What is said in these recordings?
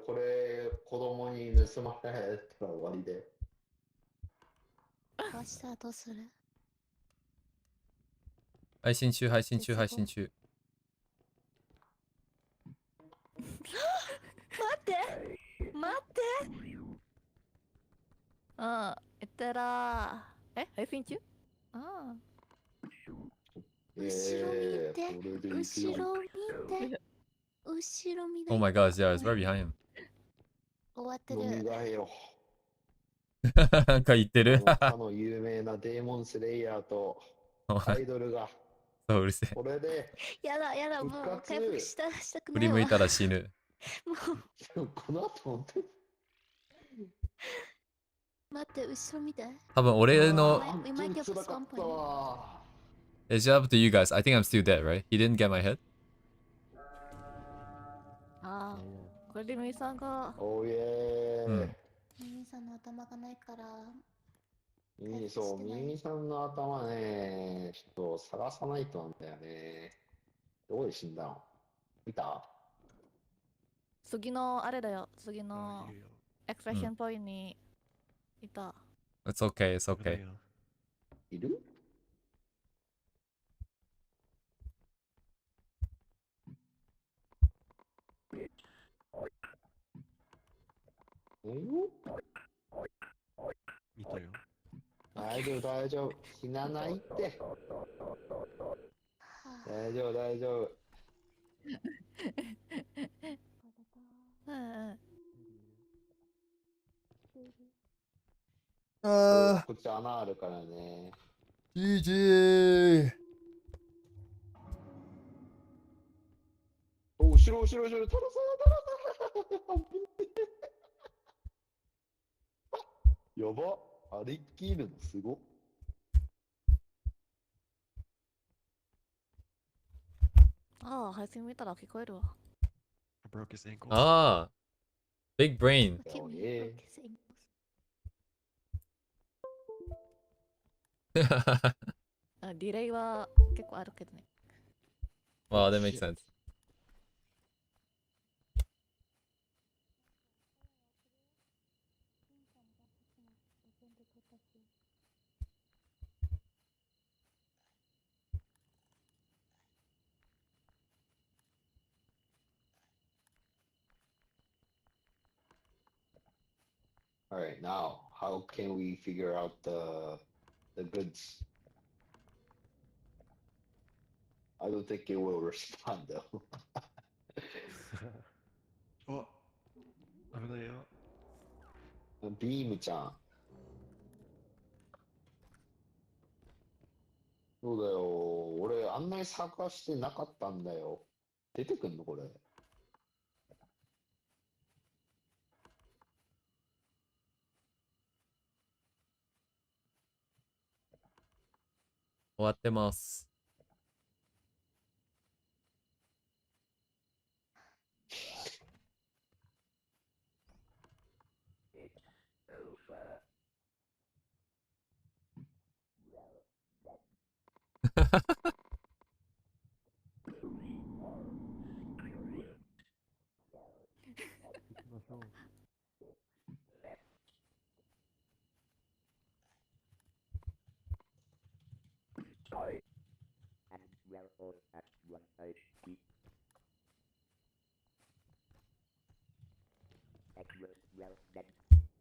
これ子供に盗まれたら終わりで。どうしたらどうする？配信中配信中配信中。待って待って。言ったら配信中？後ろ見て、後ろ見て、後ろ見て。 Oh my gosh, yeah, it's right behind him. 終わってる。なんか言ってる。かの有名なデーモンスレイヤーとアイドルが。そう、うるせえ。これで。やだやだ、もう回復したくないわ。振り向いたら死ぬ。もうこの後本当に。待って、後ろ見て。多分俺の。We might get this one point. It's up to you guys. I think I'm still dead, right? He didn't get my head? これでミさんが。おいえー。ミさんの頭がないから。そう、ミミさんの頭ね、ちょっと探さないとなんだよね。どこで死んだの？見た？次のあれだよ、次のエクスプレッションポイントにいた。It's okay, it's okay. いる？見たよ。大丈夫大丈夫、死なないって。大丈夫大丈夫。こっち穴あるからね。GG。お、後ろ後ろ後ろ、トロサーやば、あれっきるのすごっ。配信見たら聞こえるわ。Big brain. ディレイは結構あるけどね。Wow, that makes sense. All right, now how can we figure out the goods? I don't think it will respond though. お、危ないよ。ビームちゃん。そうだよ。俺あんなに探してなかったんだよ。出てくんのこれ。終わってます。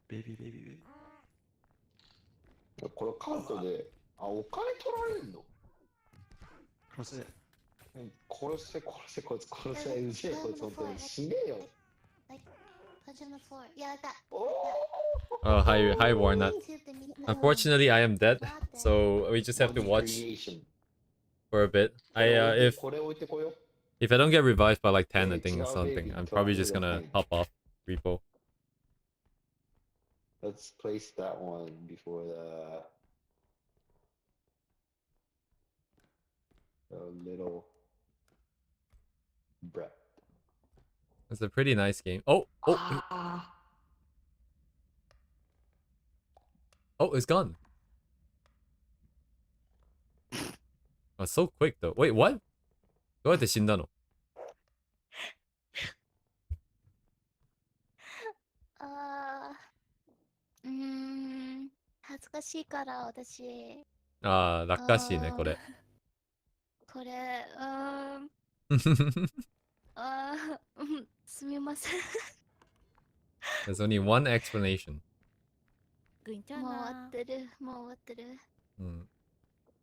ベビーベビーベビー。これカートで、お金取られるの？殺せ。殺せ殺せこいつ殺せ、うぜえこいつ本当に死ねよ。Oh, hi Warnut. Unfortunately, I am dead, so we just have to watch for a bit. If I don't get revived by like 10, I think or something, I'm probably just gonna hop off Repo. Let's place that one before the little breath. It's a pretty nice game. Oh, it's gone. Oh, so quick though. Wait, what? どうやって死んだの？難しいから私。ああ、落下しね、これ。これ、すみません。There's only one explanation. もう終わってる。もう終わってる。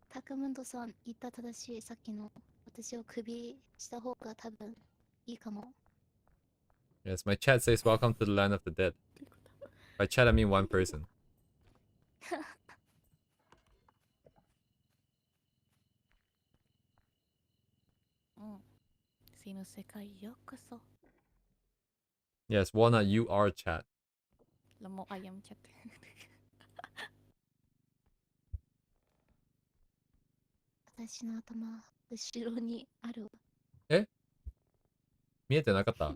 タクムンドさん言った正しい。さっきの私をクビした方が多分いいかも。Yes, my chat says welcome to the land of the dead. By chat, I mean one person. 死ぬ世界ようこそ。Yes, Walnut, you are chat. もう謝っちゃって。私の頭、後ろにあるわ。え見えてなかった？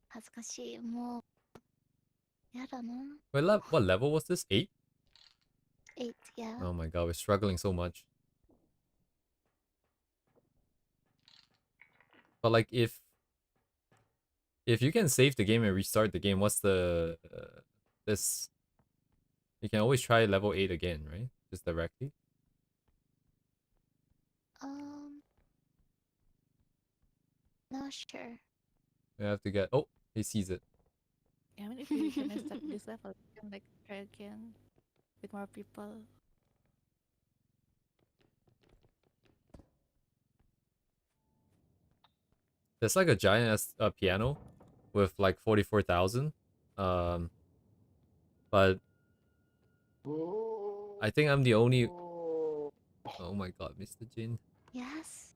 恥ずかしい。もう、やだな。Wait, what level was this? 8? 8, yeah. Oh my god, we're struggling so much. But like, if you can save the game and restart the game, what's the this? You can always try level 8 again, right? Just directly. Not sure. We have to get. Oh, he sees it. Yeah, I mean, if you finish this level, you can like try again with more people. There's like a giant piano with like 44,000. But I think I'm the only. Oh my god, Mr. Jin. Yes.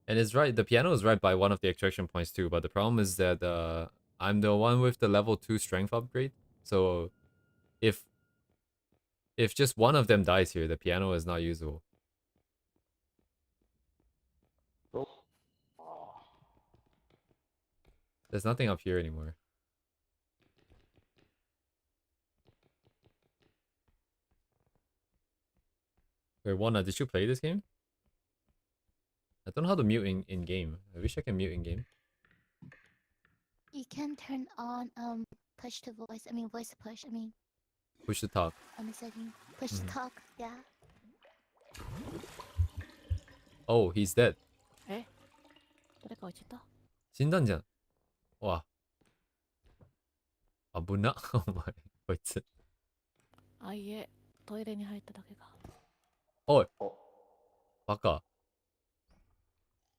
And it's right. The piano is right by one of the extraction points too. But the problem is that I'm the one with the level 2 strength upgrade. So if just one of them dies here, the piano is not usable. There's nothing up here anymore. Wait, Wanna, did you play this game? I don't know how to mute in game. I wish I can mute in game. You can turn on push to voice. I mean voice to push. I mean Push to talk. on the setting. Push to talk. Yeah. Oh, he's dead. 誰か落ちた？死んだんじゃん。わ。危な。お前、こいつ。あ、いえ、トイレに入っただけが。おい。バカ。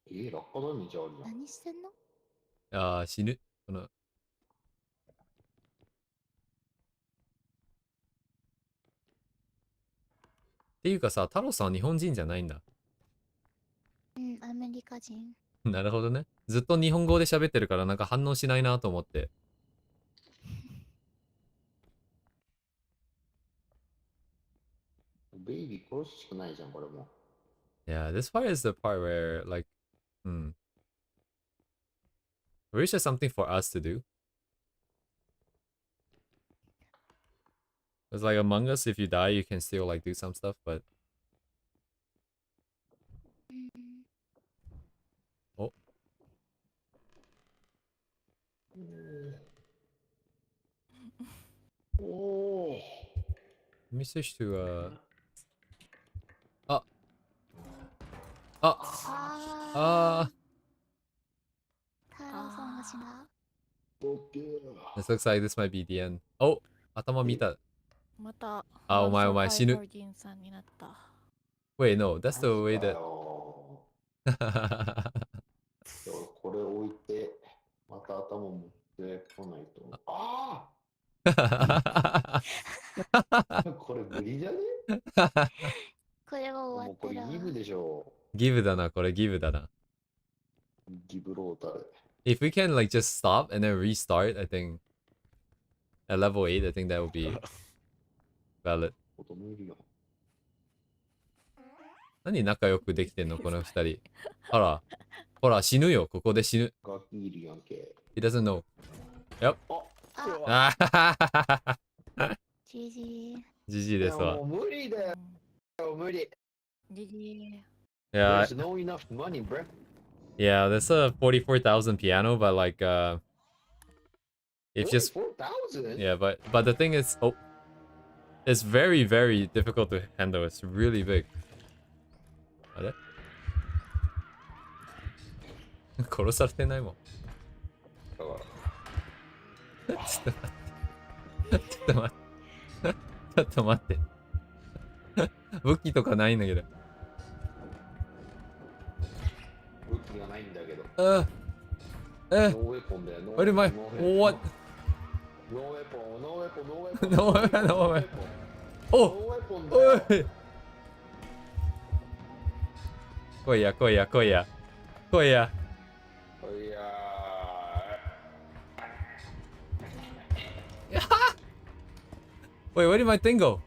落下ダメージあるじゃん。何してんの？あー、死ぬ。この。っていうかさ、太郎さんは日本人じゃないんだ。うん、アメリカ人。なるほどね。ずっと日本語で喋ってるからなんか反応しないなと思って。ベイビー殺すしかないじゃん、これも。Yeah, this part is the part where, like, I wish there's something for us to do. It's like Among Us, if you die, you can still, like, do some stuff, but... Oh. Oh. Let me switch to, Oh. Oh. Ah. This looks like this might be the end. Oh! 頭見た。また、あ、お前死ぬ。Wait, no, that's the way that... これ置いて、また頭持ってこないと。ああこれ無理じゃね？これも終わってる。もうこれギブでしょ。ギブだな、これギブだな。ギブロータル。If we can like just stop and then restart, I think at level 8, I think that would be valid. 何仲良くできてんのこの二人。ほら、ほら死ぬよ、ここで死ぬ。ガキいるやんけ。He doesn't know. Yep. あGG。GG ですわ。もう無理だよ、無理。GG。Yeah. There's no enough money, bro. Yeah, that's a 44,000 piano, but like It's just 4,000? yeah, but the thing is, oh, it's very very difficult to handle. It's really big. あれ殺されてないもん。ちょっと待って。ちょっと待って。武器とかないんだけど。武器がないんだけど。ノーウェポンだよ。What am I? What? ノーウェポン、ノーウェポン、ノーウェポン。ノーウェポン、ノーウェポン。おノーウェポンだよ。おい来いや、来いや、来いや。来いや。いやWait, where did my thing go?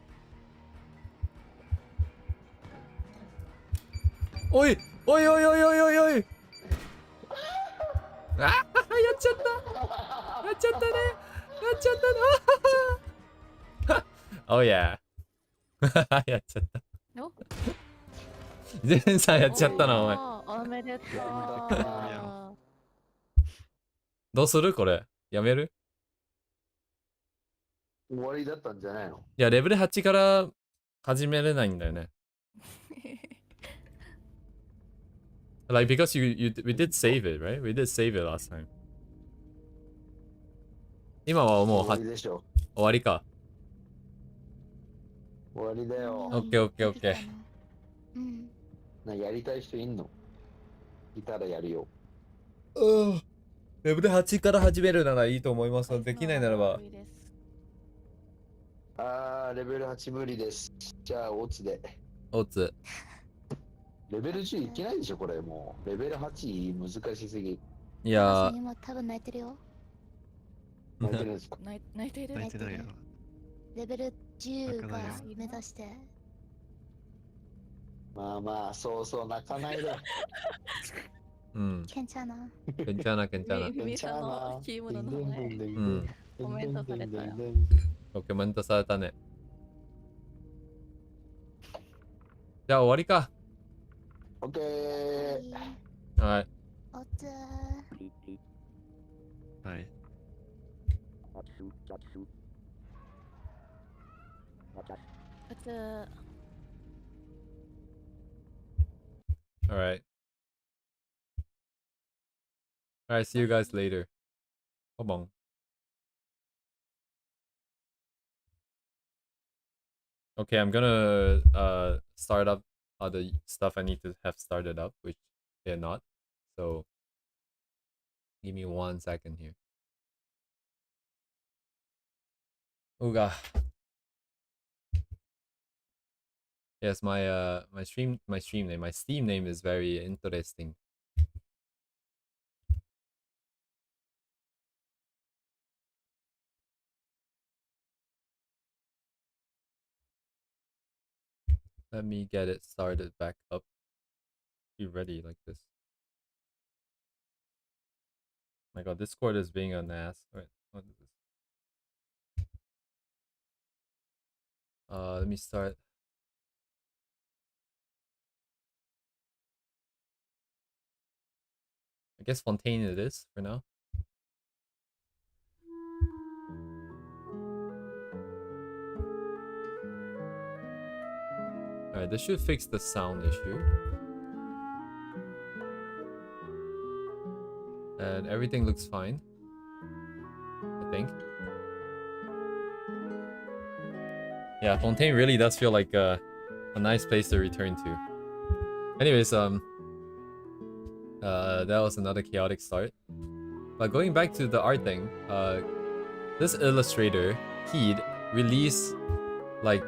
おいおいおいおいおいおいおいあやっちゃったやっちゃったねやっちゃったなおややっちゃったゼンさんやっちゃったなお前おめでとう。どうするこれやめる終わりだったんじゃないの？いやレベル8から始めれないんだよねLike because we did save it, right? We did save it last time. 今はもう終わりでしょ。終わりか。終わりだよ。オッケーオッケーオッケー。うん。やりたい人いんの？いたらやるよ。レベル8から始めるならいいと思います。できないならば。レベル8無理です。じゃあ、オツで。オツ。レベル10いけないでしょ、これもう。レベル8難しすぎ。いや今多分泣いてるよ。泣いてるんですか？泣いてる。泣いてないよ。レベル10が目指して。まあまあ、そうそう、泣かないで。うん。ケンチャーナ。ケンチャーナ、ケンチャーナ。ミさんのキーボードの名前。うん。コメントされたよ。コメントされたね。じゃあ終わりか。オッケー。はい。おつー。はい。おつー。Alright. Alright, see you guys later. Come on. Okay, I'm gonna start up all the stuff I need to have started up, which they're not. So give me 1 second here. Ooga. Yes, my Steam name, my Steam name is very interesting. Let me get it started back up. Be ready like this. My god, Discord is being an ass. Wait, what is this? Let me start. I guess Fontaine it is for now. Alright, this should fix the sound issue. And everything looks fine. I think. Yeah, Fontaine really does feel like a nice place to return to. Anyways, that was another chaotic start. But going back to the art thing, this illustrator, Heed, released like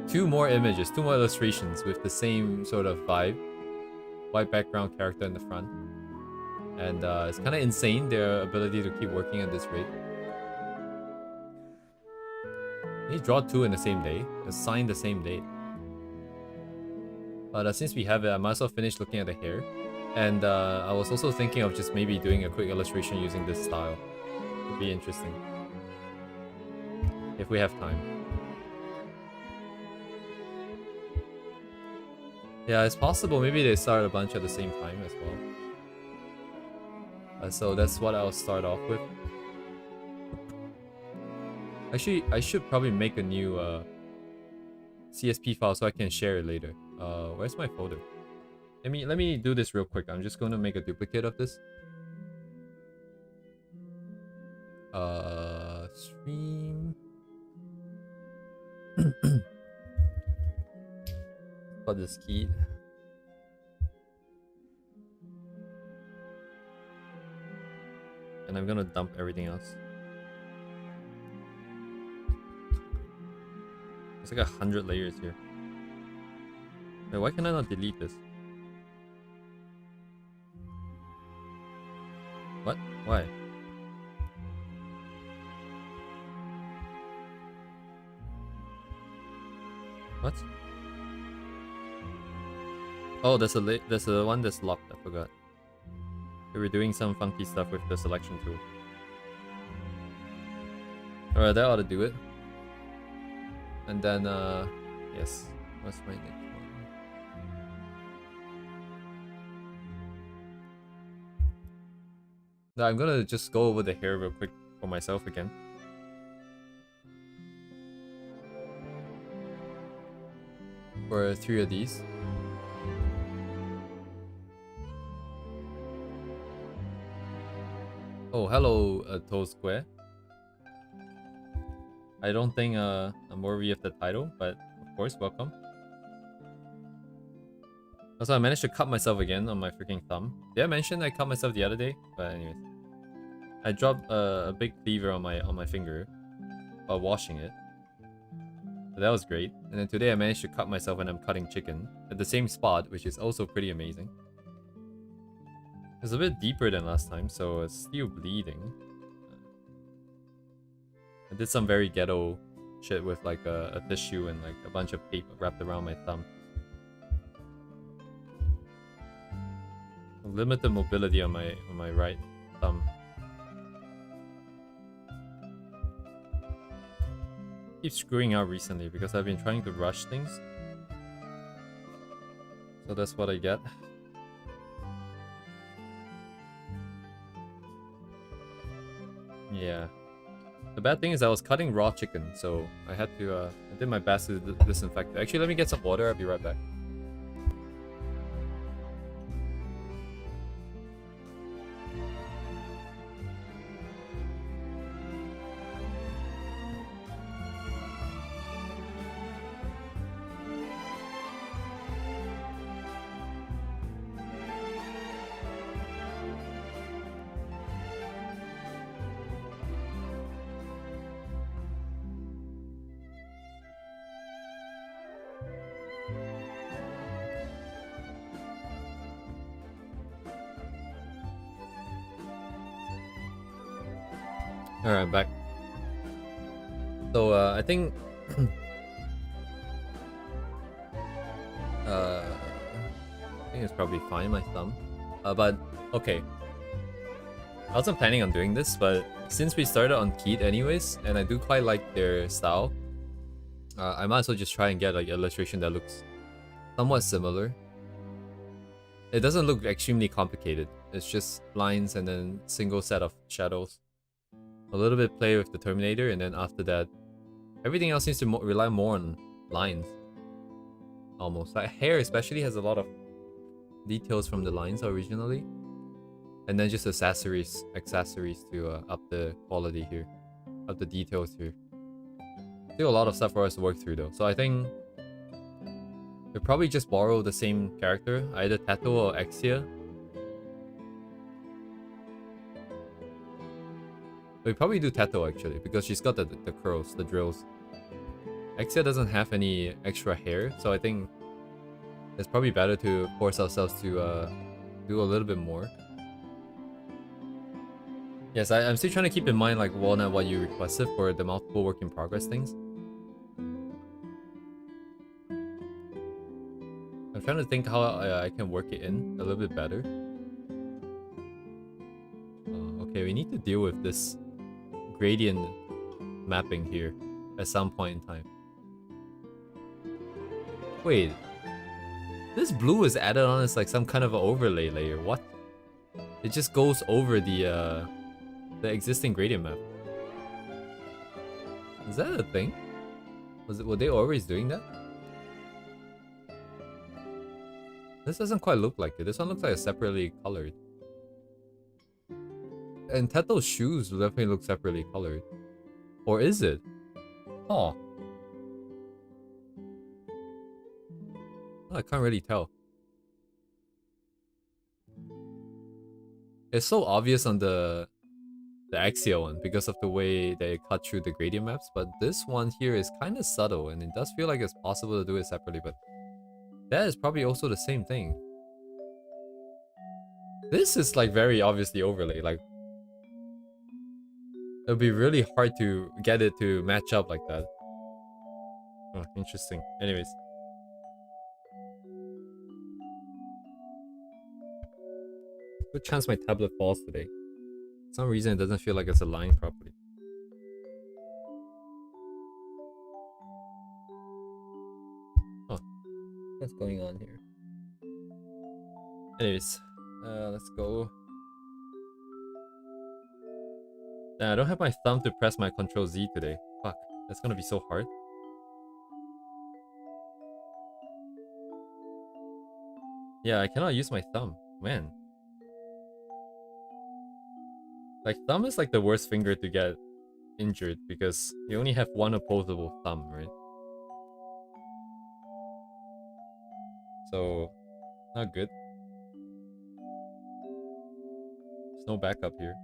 2 more images, 2 more illustrations with the same sort of vibe. White background character in the front. And it's kind of insane, their ability to keep working at this rate. They draw 2 in the same day. It's signed the same date. But since we have it, I might as well finish looking at the hair. And I was also thinking of just maybe doing a quick illustration using this style. It'd be interesting. If we have time. Yeah, it's possible maybe they start a bunch at the same time as well. So that's what I'll start off with. Actually, I should probably make a new CSP file so I can share it later. Where's my folder? Let me do this real quick. I'm just going to make a duplicate of this. Stream. Put this key. And I'm gonna dump everything else. There's like 100 layers here. Wait, why can I not delete this? What? Why? What? Oh, there's a one that's locked. I forgot. We were doing some funky stuff with the selection tool. Alright, that ought to do it. And then, yes. What's my next one? Now I'm gonna just go over the hair real quick for myself again. For 3 of these. Oh, hello, Toe Square. I don't think I'm worthy of the title, but of course, welcome. Also, I managed to cut myself again on my freaking thumb. Did I mention I cut myself the other day? But anyways, I dropped a big cleaver on my finger while washing it. So that was great. And then today I managed to cut myself when I'm cutting chicken at the same spot, which is also pretty amazing. It's a bit deeper than last time, so it's still bleeding. I did some very ghetto shit with like a tissue and like a bunch of tape wrapped around my thumb. Limited mobility on my right thumb. Keep screwing out recently because I've been trying to rush things. So that's what I get. Yeah. The bad thing is I was cutting raw chicken, so I had to, I did my best to disinfect it. Actually, let me get some water, I'll be right back. Alright, I'm back. So, I think... I think it's probably fine, my thumb. But, okay. I wasn't planning on doing this, but since we started on Keat anyways, and I do quite like their style, I might as well just try and get like illustration that looks somewhat similar. It doesn't look extremely complicated. It's just lines and then single set of shadows. A little bit play with the Terminator, and then after that, everything else seems to rely more on lines. Almost. Like hair especially has a lot of details from the lines originally. And then just accessories to up the quality here. Up the details here. Still a lot of stuff for us to work through though. So I think we'll probably just borrow the same character, either Tato or Exia. We probably do Tato actually, because she's got the curls, the drills. Exia doesn't have any extra hair, so I think it's probably better to force ourselves to do a little bit more. Yes, I'm still trying to keep in mind like Walnut what you requested for the multiple work in progress things. I'm trying to think how I can work it in a little bit better. Okay, we need to deal with this gradient mapping here at some point in time. Wait, this blue is added on as like some kind of an overlay layer. What? It just goes over the existing gradient map. Is that a thing? Were they always doing that? This doesn't quite look like it. This one looks like it's separately colored. And Teto's shoes definitely look separately colored. Or is it? Oh. I can't really tell. It's so obvious on the axial one because of the way they cut through the gradient maps, but this one here is kind of subtle and it does feel like it's possible to do it separately, but that is probably also the same thing. This is like very obviously overlay, like it would be really hard to get it to match up like that. Oh, interesting. Anyways. Good chance my tablet falls today. For some reason it doesn't feel like it's aligned properly. Oh, what's going on here? Anyways, let's go. Nah, I don't have my thumb to press my Control Z today. Fuck, that's gonna be so hard. Yeah, I cannot use my thumb, man. Like, thumb is like the worst finger to get injured because you only have one opposable thumb, right? So, not good. There's no backup here.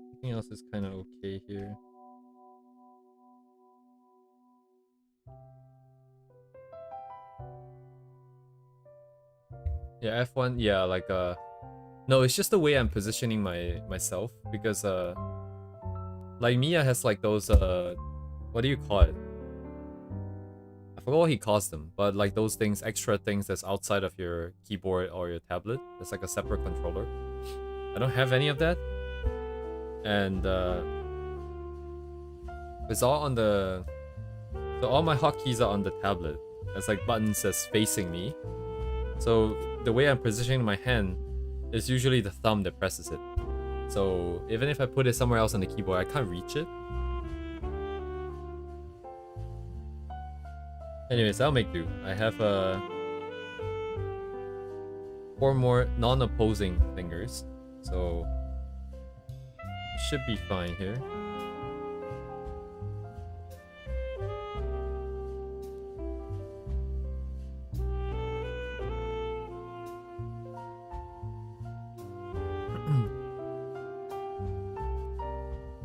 Everything else is kind of okay here. Yeah, F1, yeah, like no, it's just the way I'm positioning myself because like Mia has like those what do you call it? I forgot what he calls them, but like those things, extra things that's outside of your keyboard or your tablet. It's like a separate controller. I don't have any of that. And it's all on the... So all my hotkeys are on the tablet. It's like buttons that's facing me. So the way I'm positioning my hand is usually the thumb that presses it. So even if I put it somewhere else on the keyboard, I can't reach it. Anyways, I'll make do. I have 4 more non-opposing fingers. So it should be fine here.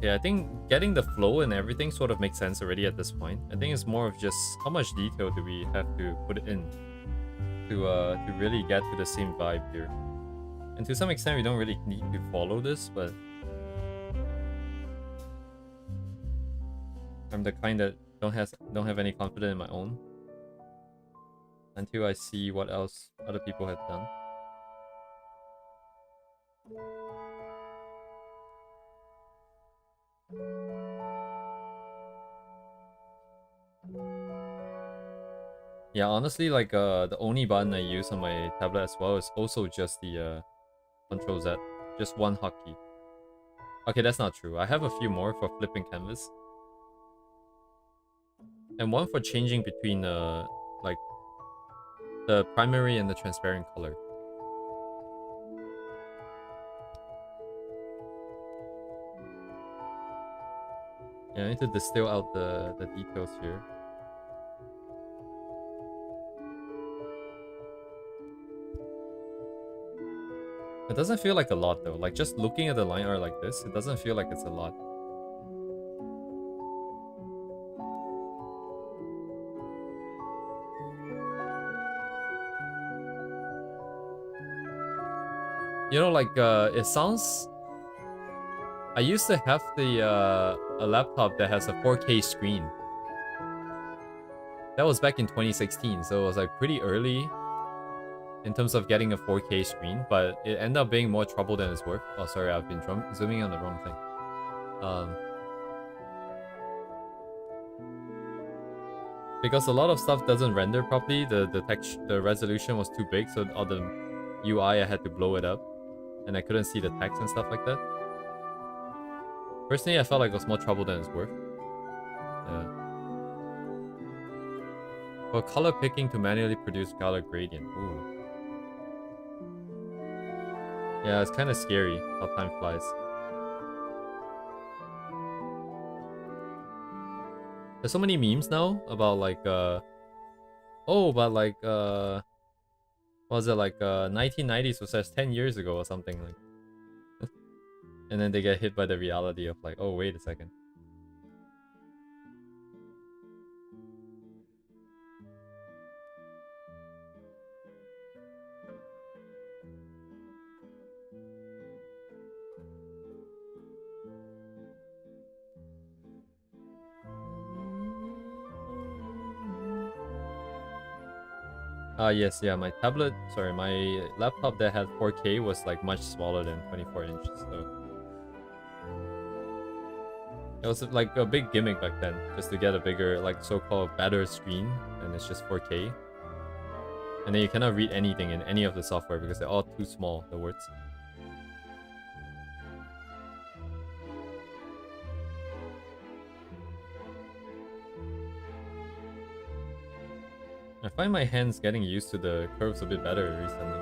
Yeah, I think getting the flow and everything sort of makes sense already at this point. I think it's more of just how much detail do we have to put in to really get to the same vibe here. And to some extent, we don't really need to follow this, but I'm the kind that don't have any confidence in my own until I see what else other people have done. Yeah, honestly, like the only button I use on my tablet as well is also just the Control Z, just one hotkey. Okay, that's not true. I have a few more for flipping canvas, and one for changing between like the primary and the transparent color. Yeah, I need to distill out the details here. It doesn't feel like a lot though. Like just looking at the line art like this, it doesn't feel like it's a lot. You know, like it sounds... I used to have the a laptop that has a 4K screen. That was back in 2016, so it was like pretty early in terms of getting a 4K screen, but it ended up being more trouble than it's worth. Oh, sorry, I've been zooming on the wrong thing. Because a lot of stuff doesn't render properly. The resolution was too big, so all the UI I had to blow it up, and I couldn't see the text and stuff like that. Personally, I felt like it was more trouble than it's worth. Yeah. For color picking to manually produce color gradient. Ooh. Yeah, it's kind of scary how time flies. There's so many memes now about like what was it, like 1990s was just 10 years ago or something, like. And then they get hit by the reality of like, oh, wait a second. Yes, yeah, my laptop that had 4K was like much smaller than 24 inches, so it was like a big gimmick back then, just to get a bigger, like so-called better screen, and it's just 4K. And then you cannot read anything in any of the software because they're all too small, the words. I find my hands getting used to the curves a bit better recently.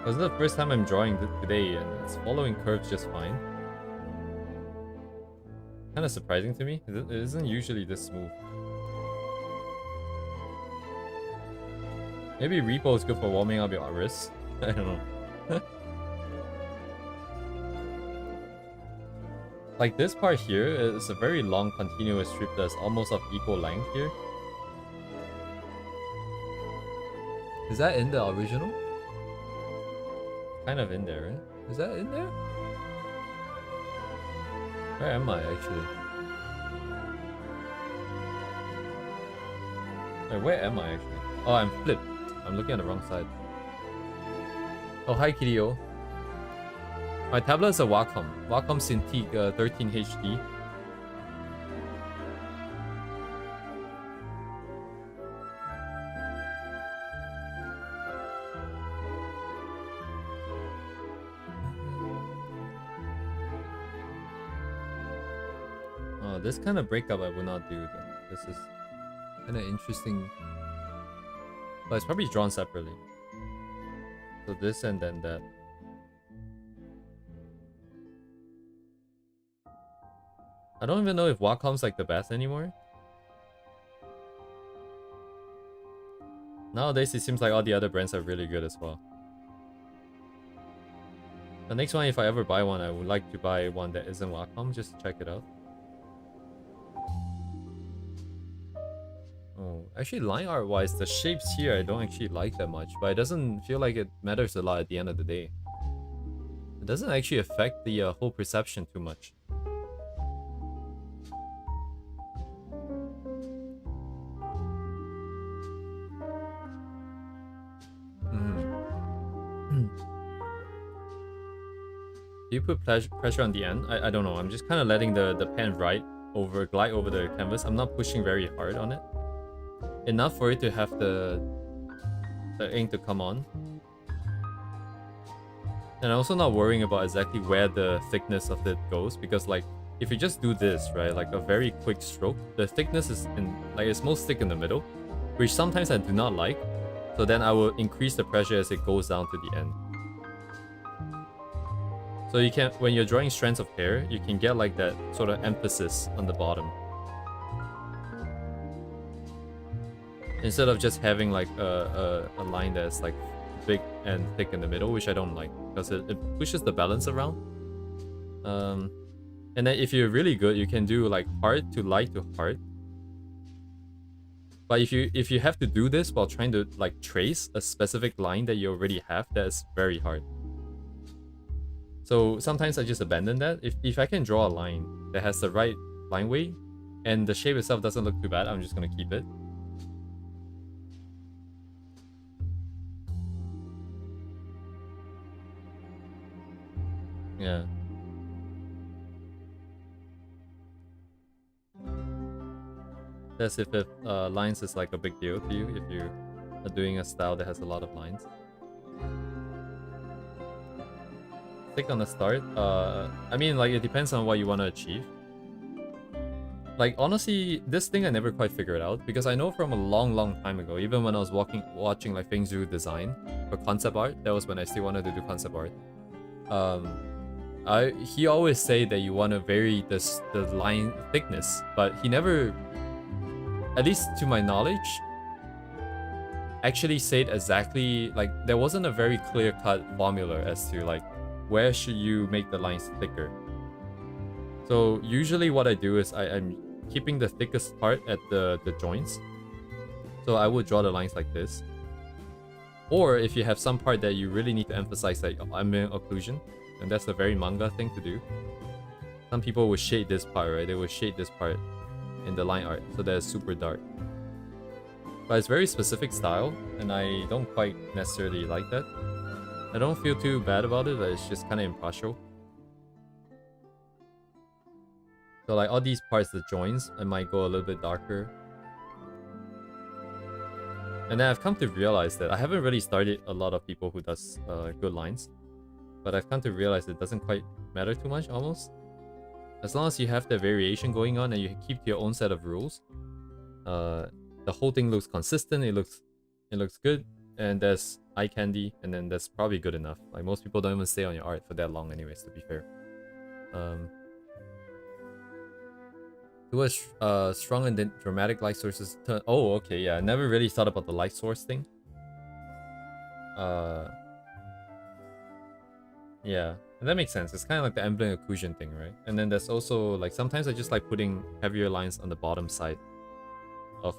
This is the first time I'm drawing today, and it's following curves just fine. Kind of surprising to me. It isn't usually this smooth. Maybe Repo is good for warming up your wrists. I don't know. Like this part here is a very long continuous strip that's almost of equal length here. Is that in the original? Kind of in there, right? Is that in there? Where am I actually? Wait, where am I actually? Oh, I'm flipped. I'm looking at the wrong side. Oh, hi Kirio. My tablet is a Wacom Cintiq 13 HD. Oh, this kind of breakup I would not do though. This is kind of interesting. But it's probably drawn separately. So this and then that. I don't even know if Wacom's like the best anymore. Nowadays it seems like all the other brands are really good as well. The next one, if I ever buy one, I would like to buy one that isn't Wacom, just to check it out. Oh, actually line art wise, the shapes here I don't actually like that much, but it doesn't feel like it matters a lot at the end of the day. It doesn't actually affect the whole perception too much. Do you put pressure on the end? I don't know. I'm just kind of letting the pen glide over the canvas. I'm not pushing very hard on it. Enough for it to have the ink to come on. And I'm also not worrying about exactly where the thickness of it goes, because like if you just do this, right, like a very quick stroke, the thickness is it's most thick in the middle, which sometimes I do not like. So then I will increase the pressure as it goes down to the end. So you can, when you're drawing strands of hair, you can get like that sort of emphasis on the bottom. Instead of just having like a line that's like big and thick in the middle, which I don't like, because it pushes the balance around. And then if you're really good, you can do like hard to light to hard. But if you have to do this while trying to like trace a specific line that you already have, that's very hard. So sometimes I just abandon that. If I can draw a line that has the right line weight and the shape itself doesn't look too bad, I'm just gonna keep it. Yeah. That's if lines is like a big deal to you, if you are doing a style that has a lot of lines. Stick on the start. I mean, like, it depends on what you want to achieve. Like, honestly, this thing I never quite figured out, because I know from a long time ago, even when I was watching like Feng Zhu design for concept art, that was when I still wanted to do concept art. He always say that you want to vary the line thickness, but he never, at least to my knowledge, actually said exactly, like, there wasn't a very clear-cut formula as to like where should you make the lines thicker. So usually what I do is I'm keeping the thickest part at the joints. So I would draw the lines like this. Or if you have some part that you really need to emphasize like ambient occlusion, and that's a very manga thing to do. Some people would shade this part, right? They would shade this part in the line art so that it's super dark. But it's very specific style, and I don't quite necessarily like that. I don't feel too bad about it, but it's just kind of impartial. So like all these parts, the joints, I might go a little bit darker. And then I've come to realize that I haven't really studied a lot of people who does good lines. But I've come to realize it doesn't quite matter too much, almost. As long as you have the variation going on and you keep to your own set of rules, the whole thing looks consistent, it looks good, and there's eye candy, and then that's probably good enough. Like, most people don't even stay on your art for that long anyways, to be fair. Towards strong and dramatic light sources. Oh, okay, yeah, I never really thought about the light source thing. Yeah, that makes sense. It's kind of like the ambient occlusion thing, right? And then there's also, like, sometimes I just like putting heavier lines on the bottom side of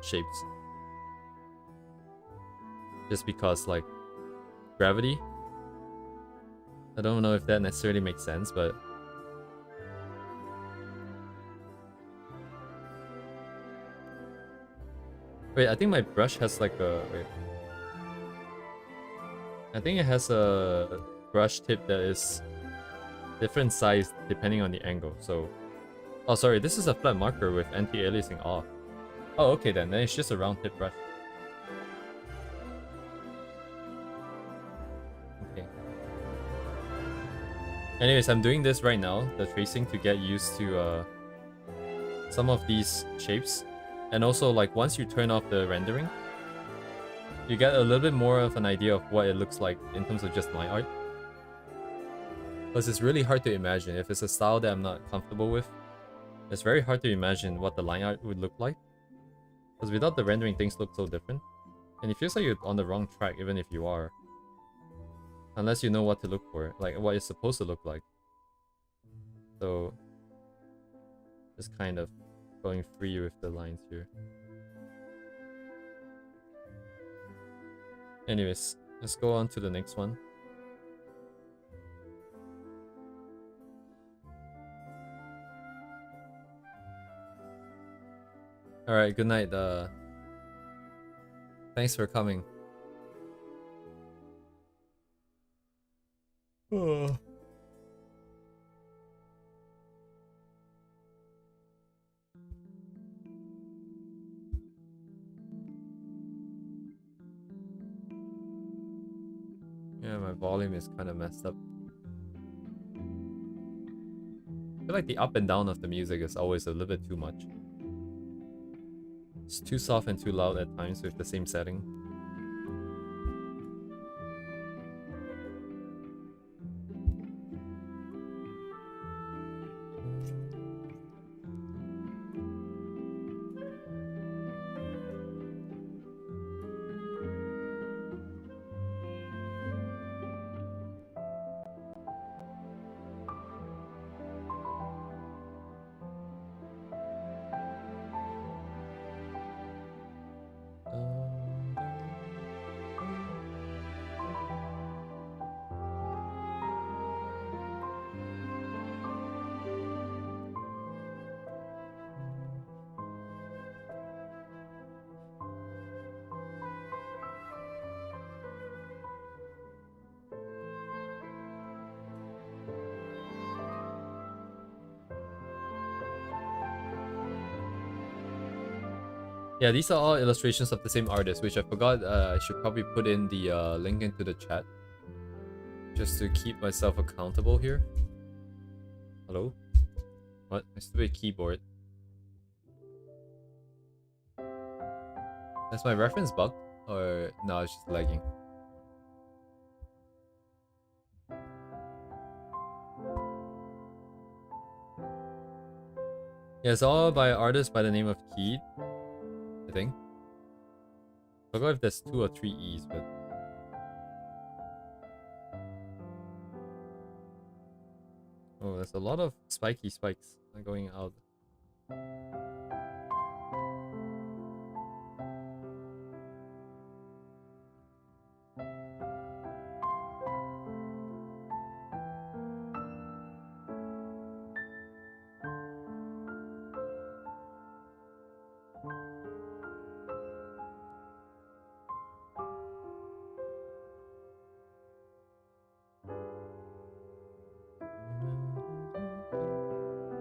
shapes. Just because, like, gravity. I don't know if that necessarily makes sense, but... Wait, I think my brush has like a... Wait. I think it has a brush tip that is different size depending on the angle, so... Oh, sorry, this is a flat marker with anti-aliasing off. Oh, okay then it's just a round tip brush. Okay. Anyways, I'm doing this right now, the tracing, to get used to some of these shapes. And also, like, once you turn off the rendering, you get a little bit more of an idea of what it looks like in terms of just line art. Because it's really hard to imagine. If it's a style that I'm not comfortable with, it's very hard to imagine what the line art would look like. Because without the rendering, things look so different. And it feels like you're on the wrong track, even if you are. Unless you know what to look for, like what it's supposed to look like. So, just kind of going free with the lines here. Anyways, let's go on to the next one. Alright, good night. Thanks for coming. Oh. Yeah, my volume is kind of messed up. I feel like the up and down of the music is always a little bit too much. It's too soft and too loud at times with the same setting. Yeah, these are all illustrations of the same artist, which I forgot. I should probably put in the link into the chat just to keep myself accountable here. Hello? What? My stupid keyboard. That's my reference bugged? Or no, it's just lagging. Yeah, it's all by an artist by the name of Keed, I think. I forgot if there's 2 or 3 E's, but... Oh, there's a lot of spiky spikes going out.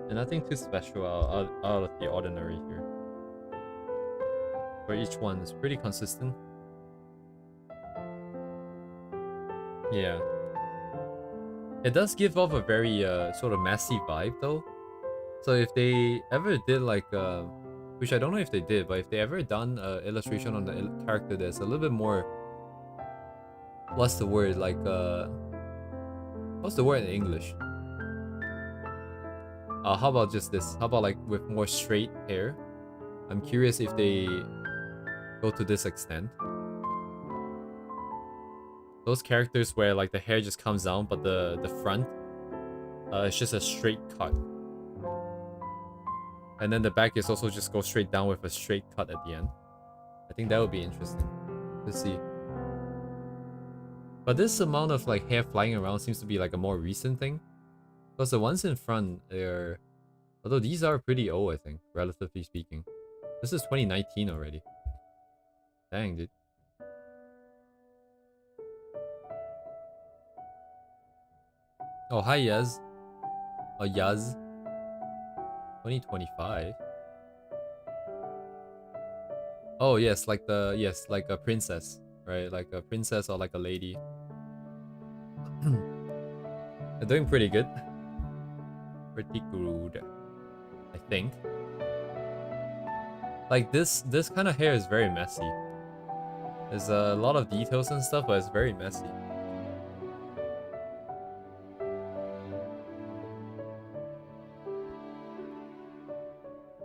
And nothing too special out of the ordinary here. For each one, it's pretty consistent. Yeah. It does give off a very sort of messy vibe though. So if they ever did like, which I don't know if they did, but if they ever done illustration on the character that's a little bit more, what's the word, like, what's the word in English? How about just this? How about like with more straight hair? I'm curious if they go to this extent. Those characters where like the hair just comes down, but the front, it's just a straight cut. And then the back is also just go straight down with a straight cut at the end. I think that would be interesting to see. But this amount of like hair flying around seems to be like a more recent thing. Because the ones in front are... Although these are pretty old, I think, relatively speaking. This is 2019 already. Dang, dude. Oh, hi, Yaz. Oh, Yaz. 2025. Oh, yes, like the... Yes, like a princess, right? Like a princess or like a lady. They're doing pretty good. Pretty good, I think. Like this kind of hair is very messy. There's a lot of details and stuff, but it's very messy.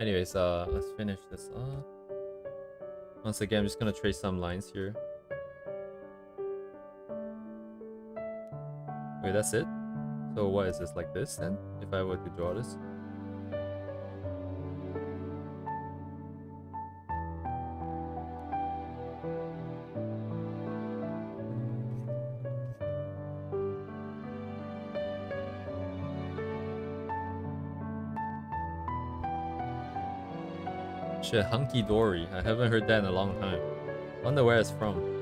Anyways, let's finish this up. Once again, I'm just gonna trace some lines here. Wait, that's it? So what is this, like this then? If I were to draw this? Shit, hunky dory. I haven't heard that in a long time. Wonder where it's from.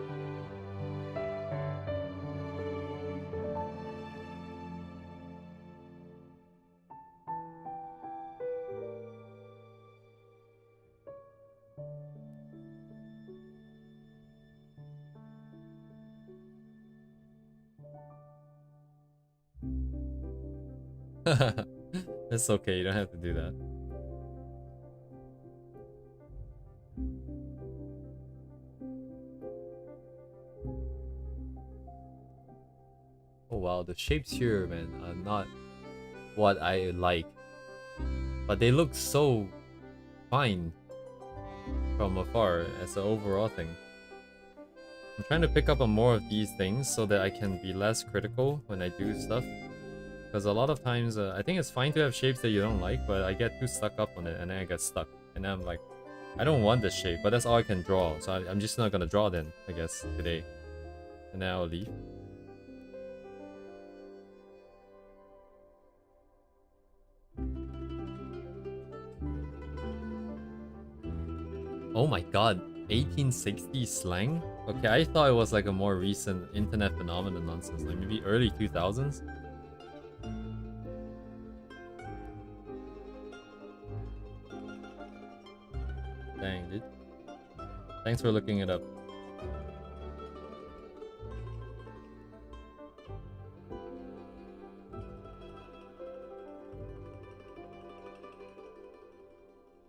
It's okay, you don't have to do that. Oh wow, the shapes here, man, are not what I like. But they look so fine from afar as an overall thing. I'm trying to pick up on more of these things so that I can be less critical when I do stuff. Because a lot of times, I think it's fine to have shapes that you don't like, but I get too stuck up on it and then I get stuck. And then I'm like, I don't want this shape, but that's all I can draw. So I'm just not gonna draw then, I guess, today. And then I'll leave. Oh my god, 1860 slang? Okay, I thought it was like a more recent internet phenomenon nonsense, like maybe early 2000s. Dang, dude. Thanks for looking it up.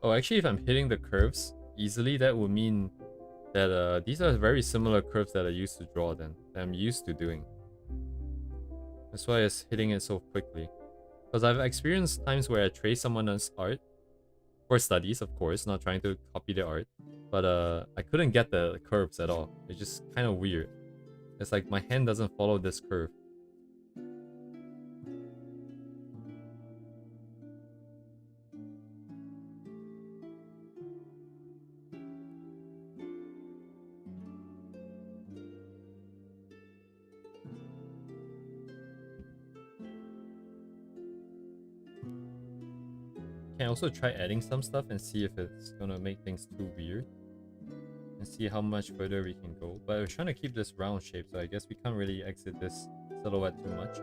Oh, actually, if I'm hitting the curves easily, that would mean that these are very similar curves that I used to draw then, that I'm used to doing. That's why it's hitting it so quickly. Because I've experienced times where I trace someone else's art, for studies, of course, not trying to copy their art, but I couldn't get the curves at all. It's just kind of weird. It's like my hand doesn't follow this curve. Can also try adding some stuff and see if it's gonna make things too weird. And see how much further we can go. But we're trying to keep this round shape, so I guess we can't really exit this silhouette too much.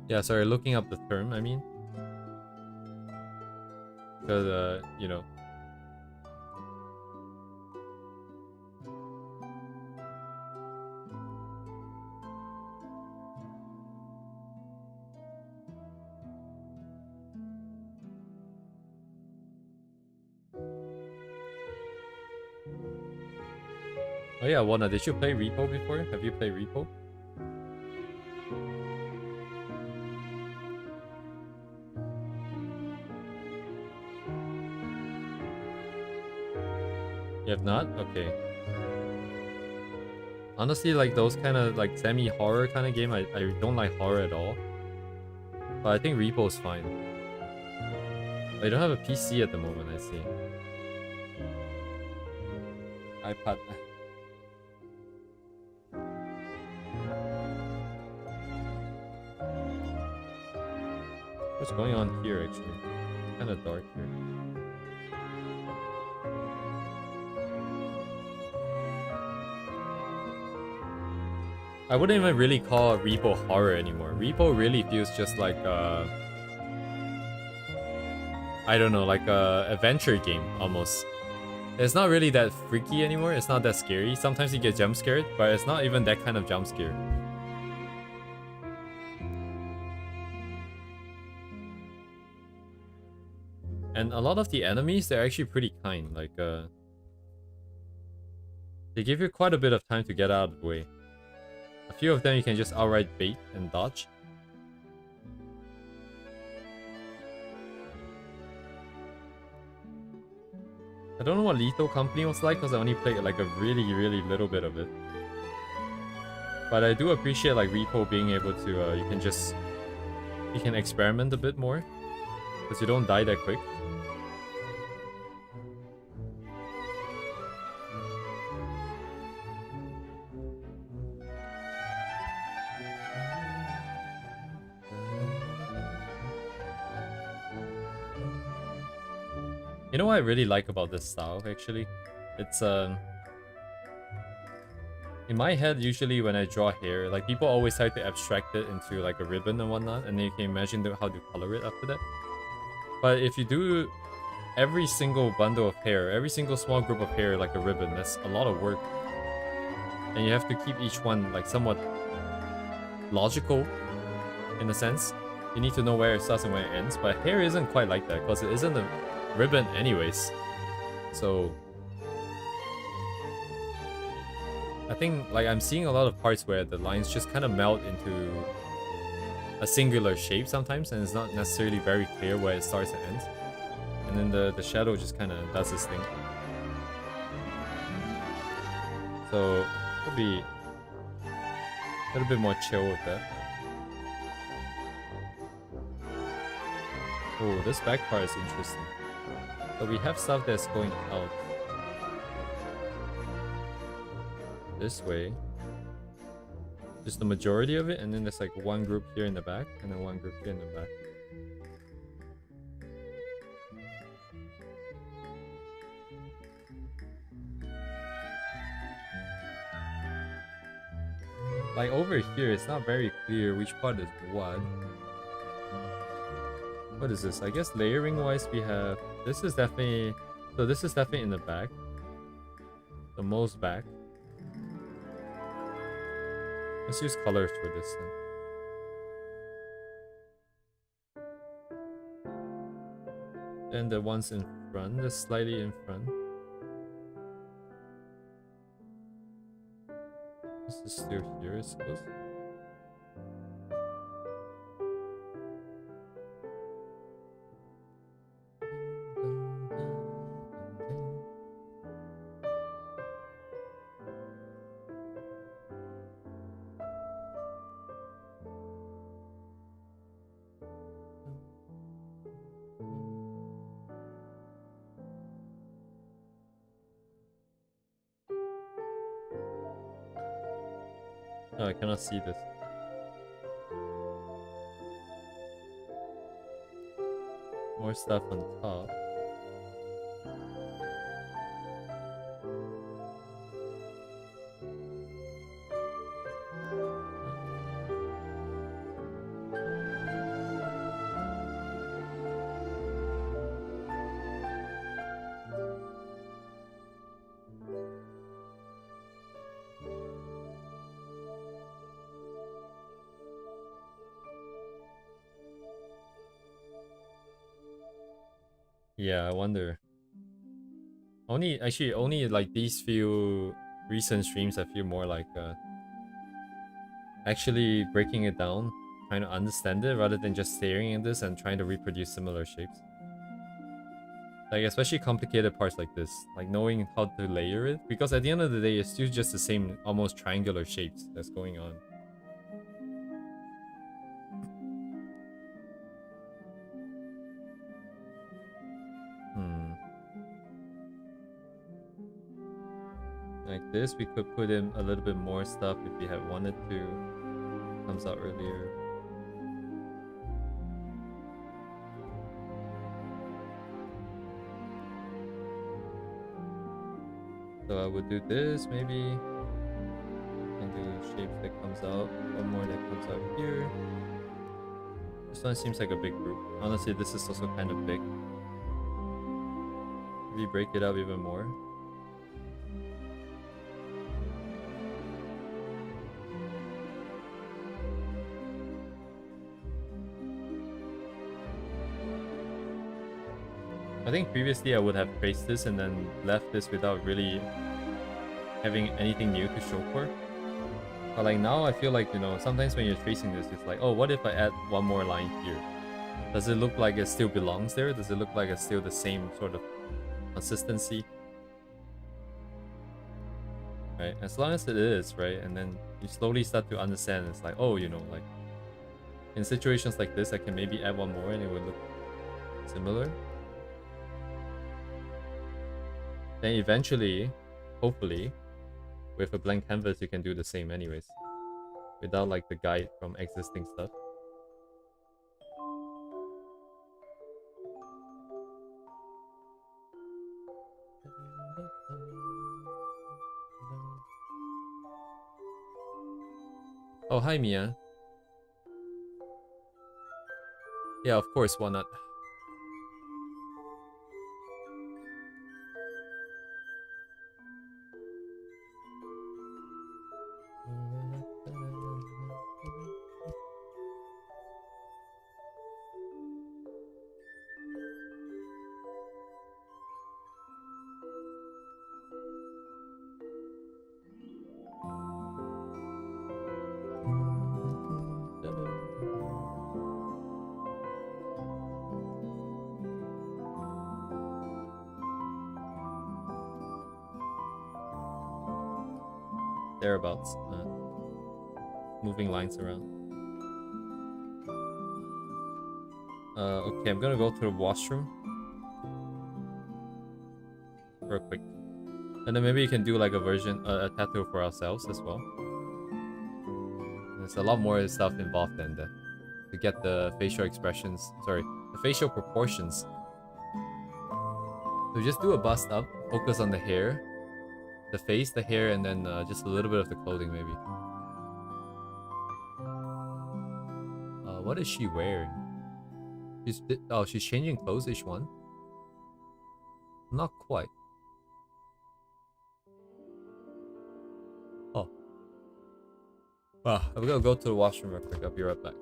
Yeah, sorry, looking up the term, I mean. Because, you know. Oh yeah, Wana, did you play Repo before? Have you played Repo? You have not? Okay. Honestly, like those kind of like semi-horror kind of game, I don't like horror at all. But I think Repo is fine. I don't have a PC at the moment, I see. iPad. What's going on here actually? It's kind of dark here. I wouldn't even really call Repo horror anymore. Repo really feels just like I don't know, like a adventure game almost. It's not really that freaky anymore. It's not that scary. Sometimes you get jump scared, but it's not even that kind of jump scare. And a lot of the enemies, they're actually pretty kind. Like, they give you quite a bit of time to get out of the way. A few of them you can just outright bait and dodge. I don't know what Lethal Company was like because I only played like a really little bit of it. But I do appreciate like Repo being able to, you can experiment a bit more. Because you don't die that quick. You know what I really like about this style, actually? It's, in my head, usually when I draw hair, like, people always try to abstract it into, like, a ribbon and whatnot, and then you can imagine how to color it after that. But if you do every single bundle of hair, every single small group of hair like a ribbon, that's a lot of work. And you have to keep each one, like, somewhat logical, in a sense. You need to know where it starts and where it ends, but hair isn't quite like that, because it isn't a ribbon anyways. So I think like I'm seeing a lot of parts where the lines just kind of melt into a singular shape sometimes, and it's not necessarily very clear where it starts and ends. And then the shadow just kind of does this thing. So it'll be a little bit more chill with that. Oh, this back part is interesting. So we have stuff that's going out this way. Just the majority of it, and then there's like one group here in the back, and then one group here in the back. Like over here, it's not very clear which part is what. What is this? I guess layering wise, we have this is definitely so. This is definitely in the back, the most back. Let's use colors for this then. Then the ones in front, just slightly in front. This is still here, I suppose. No, I cannot see this. More stuff on top. Yeah, I wonder. Only like these few recent streams I feel more like actually breaking it down, trying to understand it rather than just staring at this and trying to reproduce similar shapes. Like especially complicated parts like this, like knowing how to layer it, because at the end of the day it's still just the same almost triangular shapes that's going on. Like this, we could put in a little bit more stuff if we had wanted to. Comes out earlier. So I would do this maybe. And do shapes that comes out. One more that comes out here. This one seems like a big group. Honestly, this is also kind of big. Maybe break it up even more. I think previously I would have traced this and then left this without really having anything new to show for. But like now I feel like, you know, sometimes when you're tracing this, it's like, oh, what if I add one more line here? Does it look like it still belongs there? Does it look like it's still the same sort of consistency? Right, as long as it is, right? And then you slowly start to understand, it's like, oh, you know, like in situations like this, I can maybe add one more and it would look similar. Then eventually, hopefully, with a blank canvas, you can do the same anyways. Without like the guide from existing stuff. Oh, hi Mia. Yeah, of course, why not? Thereabouts. Moving lines around. Okay, I'm gonna go to the washroom. Real quick. And then maybe you can do like a version, a tattoo for ourselves as well. There's a lot more stuff involved than that. To get the facial expressions, sorry, the facial proportions. So just do a bust up, focus on the hair, the face, the hair, and then just a little bit of the clothing maybe. What is she wearing? She's changing clothes each one? Not quite. Oh. I'm gonna go to the washroom real quick. I'll be right back.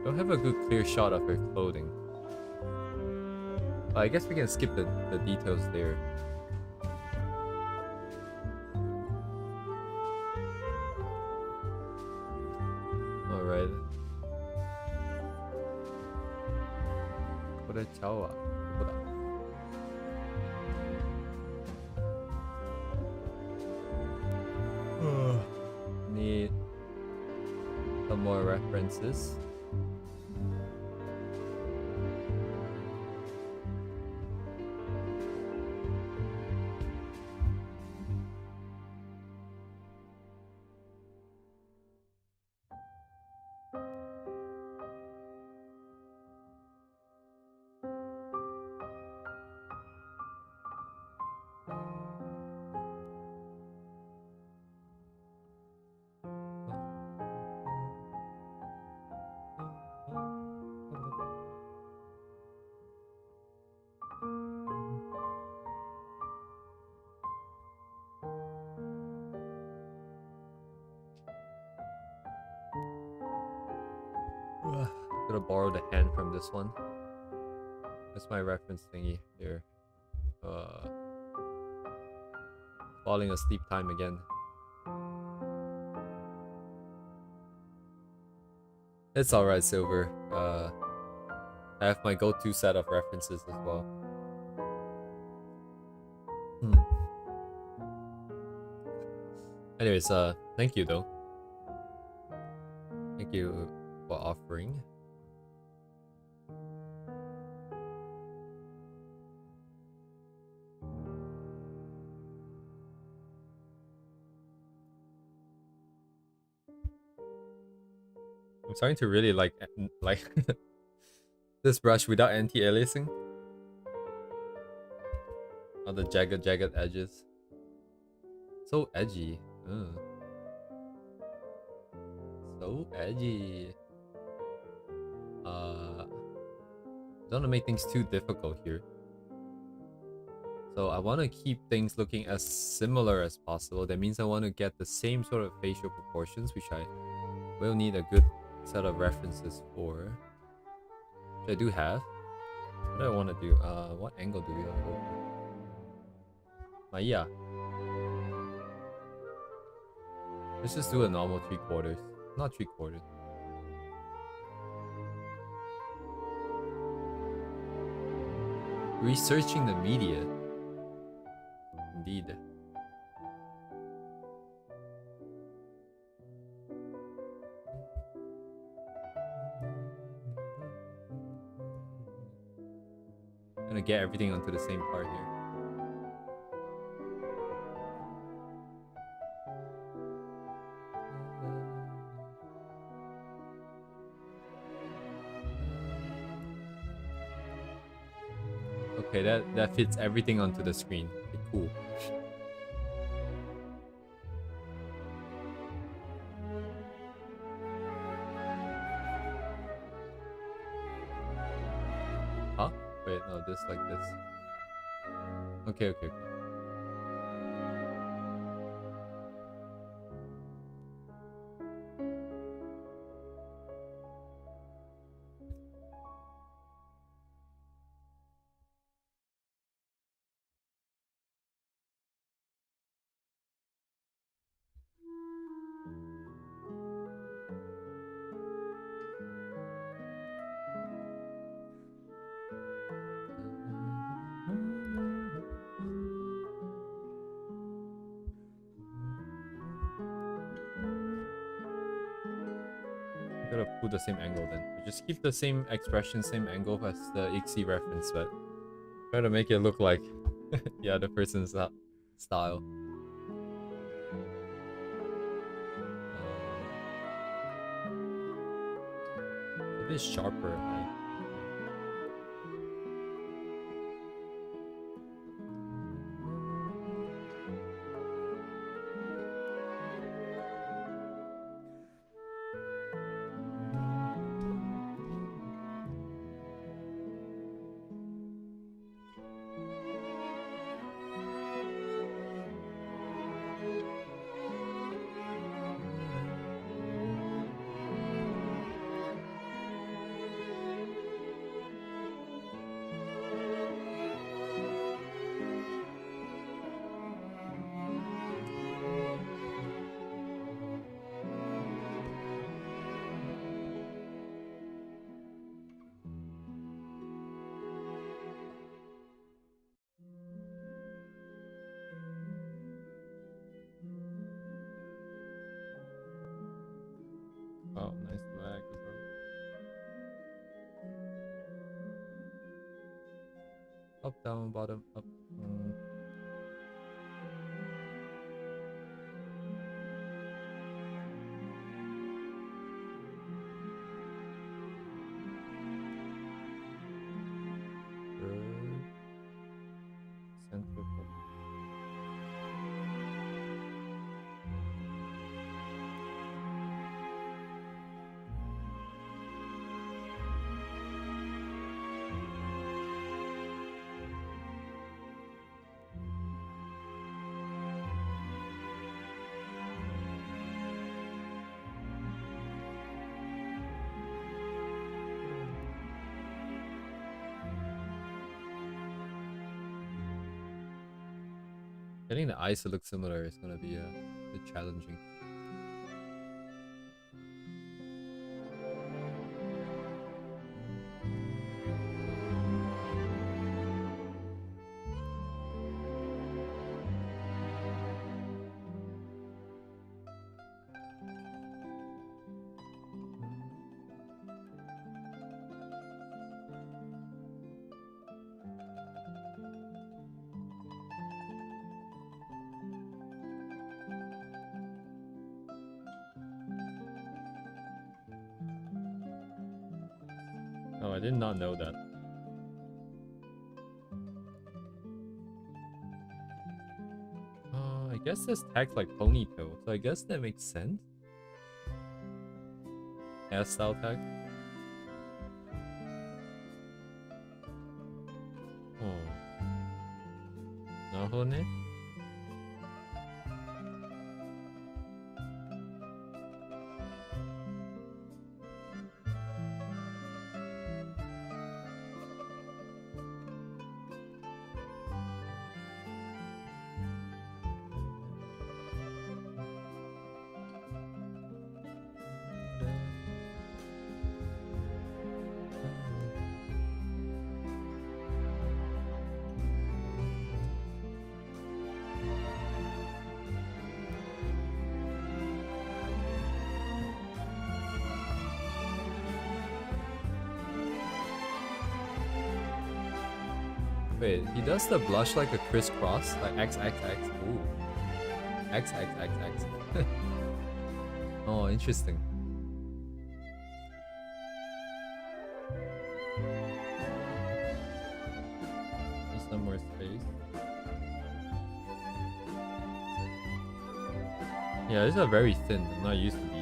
Don't have a good clear shot of her clothing. I guess we can skip the details there. Alright. Need some more references. Gonna borrow the hand from this one. That's my reference thingy here. Falling asleep time again. It's alright, Silver. I have my go-to set of references as well. Anyways, thank you though. Thank you for offering. I'm starting to really like this brush without anti-aliasing. All the jagged edges. So edgy. So edgy. Don't want to make things too difficult here. So I want to keep things looking as similar as possible. That means I want to get the same sort of facial proportions, which I will need a good set of references for. Which I do have. What do I want to do? What angle do we want to go for? Yeah. Let's just do a normal 3/4. Not 3/4. Researching the media. Indeed. I'm gonna get everything onto the same part here. Okay, that fits everything onto the screen. Okay, cool. Huh? Wait, no, this like this. Okay. Gotta put the same angle then. Just keep the same expression, same angle as the ICSI reference, but try to make it look like the other person's style. A bit sharper, right? Oh, nice lag, bro. Up, down, bottom, up. Good. Center. Getting the eyes to look similar is gonna be a bit challenging. Oh, I did not know that. I guess this tag's like ponytail, so I guess that makes sense. Hairstyle tag. Oh. なるほどね。Wait, he does the blush like a crisscross, like X X X. Ooh, X X X X. Oh, interesting. Need some more space. Yeah, these are very thin. I'm not used to these.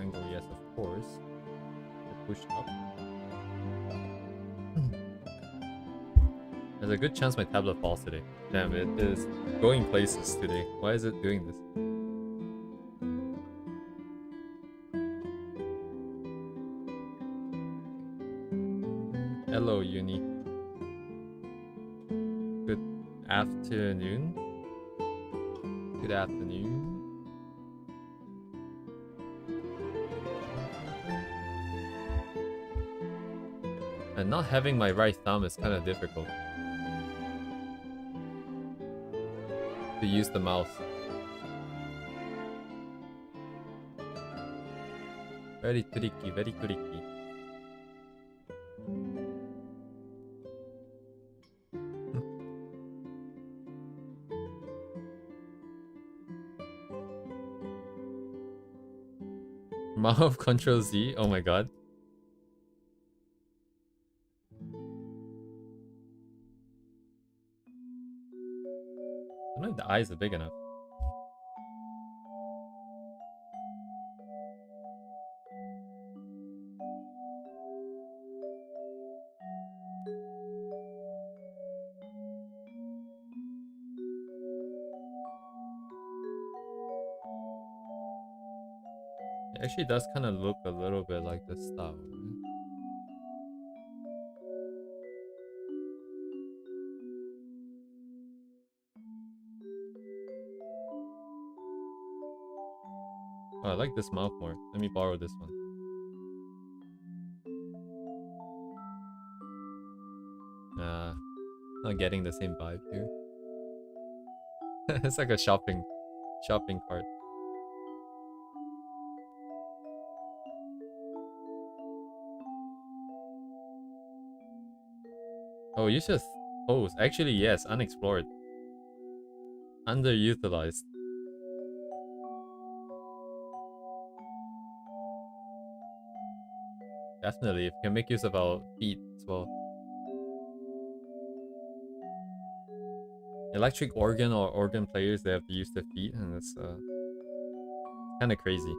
angle, yes, of course. Push up. There's a good chance my tablet falls today. Damn, it is going places today. Why is it doing this? Hello, Uni. Good afternoon. Good afternoon. And not having my right thumb is kind of difficult to use the mouse. Very tricky, very tricky. Mouse Control Z, oh my god. I don't know if the eyes are big enough. It actually does kind of look a little bit like the style. Right? Oh, I like this mouth more. Let me borrow this one. Nah, not getting the same vibe here. It's like a shopping cart. Oh, you just pose. Actually, yes, unexplored. Underutilized. Definitely, if you can make use of our feet as well. Electric organ or organ players, they have to use their feet, and it's kind of crazy.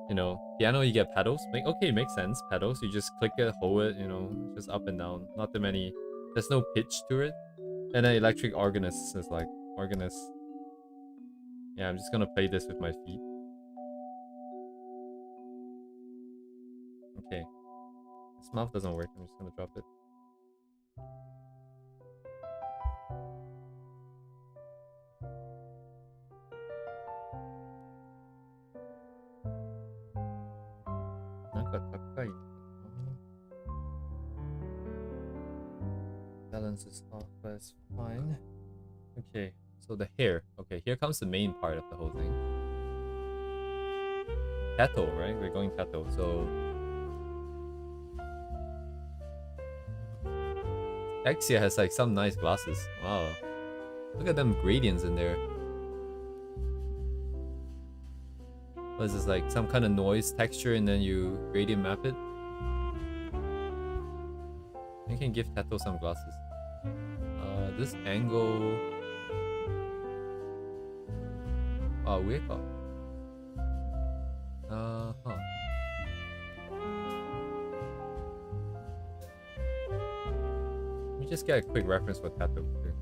You know, piano you get pedals. Okay, makes sense. Pedals, you just click it, hold it, you know, just up and down. Not too many. There's no pitch to it. And then electric organist is like organist. Yeah, I'm just gonna play this with my feet. Okay. This mouth doesn't work. I'm just gonna drop it. Balance is off, but it's fine. Okay, so the hair. Okay, here comes the main part of the whole thing. Tato, right? We're going tato, so... Exia has like some nice glasses. Wow. Look at them gradients in there. What is this, like some kind of noise texture and then you gradient map it? You can give Tato some glasses. This angle... Oh, weird. Huh. Let me just get a quick reference for Tato here.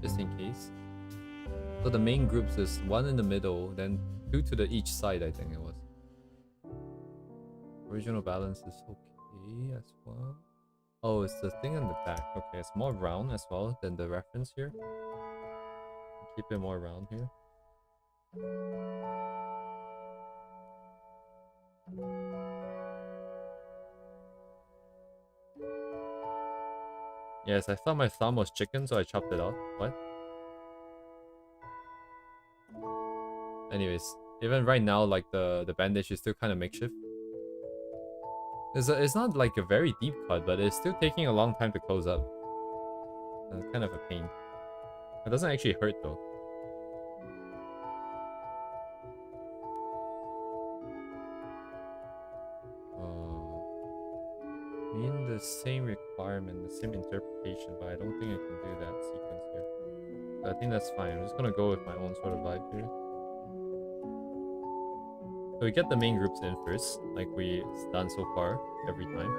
Just in case. So the main groups is one in the middle, then two to the each side, I think it was. Original balance is okay as well. Oh, it's the thing on the back. Okay, it's more round as well than the reference here. Keep it more round here. Yes, I thought my thumb was chicken, so I chopped it off. What? Anyways, even right now, like the bandage is still kind of makeshift. It's not like a very deep cut, but it's still taking a long time to close up. It's kind of a pain. It doesn't actually hurt though. Mean the same requirement, the same interpretation, but I don't think I can do that sequence here. So I think that's fine. I'm just gonna go with my own sort of vibe here. So we get the main groups in first, like we've done so far every time.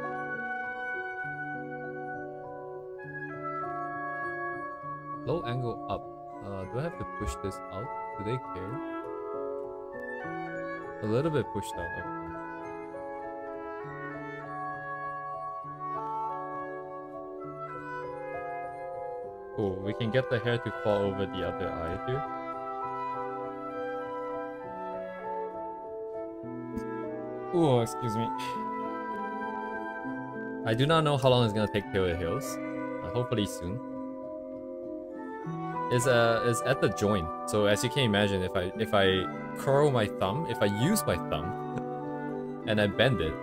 Low angle up. Do I have to push this out? Do they care? A little bit pushed out. Okay. Cool. We can get the hair to fall over the other eye here. Oh, excuse me. I do not know how long it's gonna take till it heals. Hopefully soon. Is at the joint. So as you can imagine, if I curl my thumb, if I use my thumb and I bend it,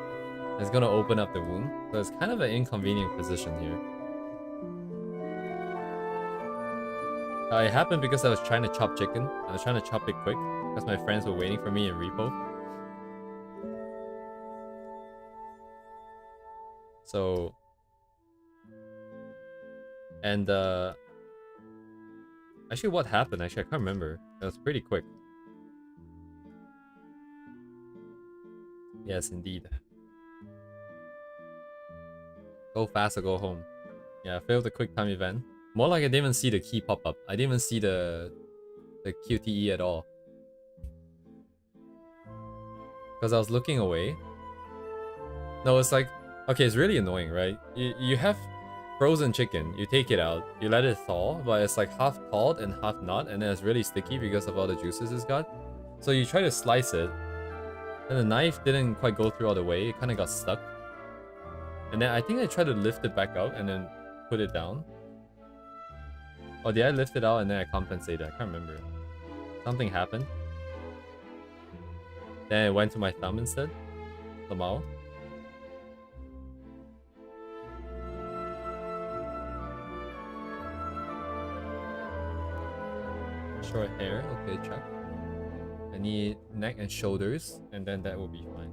it's gonna open up the wound. So it's kind of an inconvenient position here. It happened because I was trying to chop chicken. I was trying to chop it quick because my friends were waiting for me in Repo. So, and actually what happened, actually I can't remember. It was pretty quick. Yes, indeed. Go fast or go home. Yeah, I failed the quick time event. More like I didn't even see the key pop up. I didn't even see the QTE at all. Because I was looking away. No, it's like, okay, it's really annoying, right? You have frozen chicken, you take it out, you let it thaw, but it's like half thawed and half not, and then it's really sticky because of all the juices it's got. So you try to slice it, and the knife didn't quite go through all the way, it kind of got stuck. And then I think I tried to lift it back up and then put it down. Or did I lift it out and then I compensated? I can't remember. Something happened. Then it went to my thumb instead. Somehow. Short hair. Okay, check. I need neck and shoulders, and then that will be fine.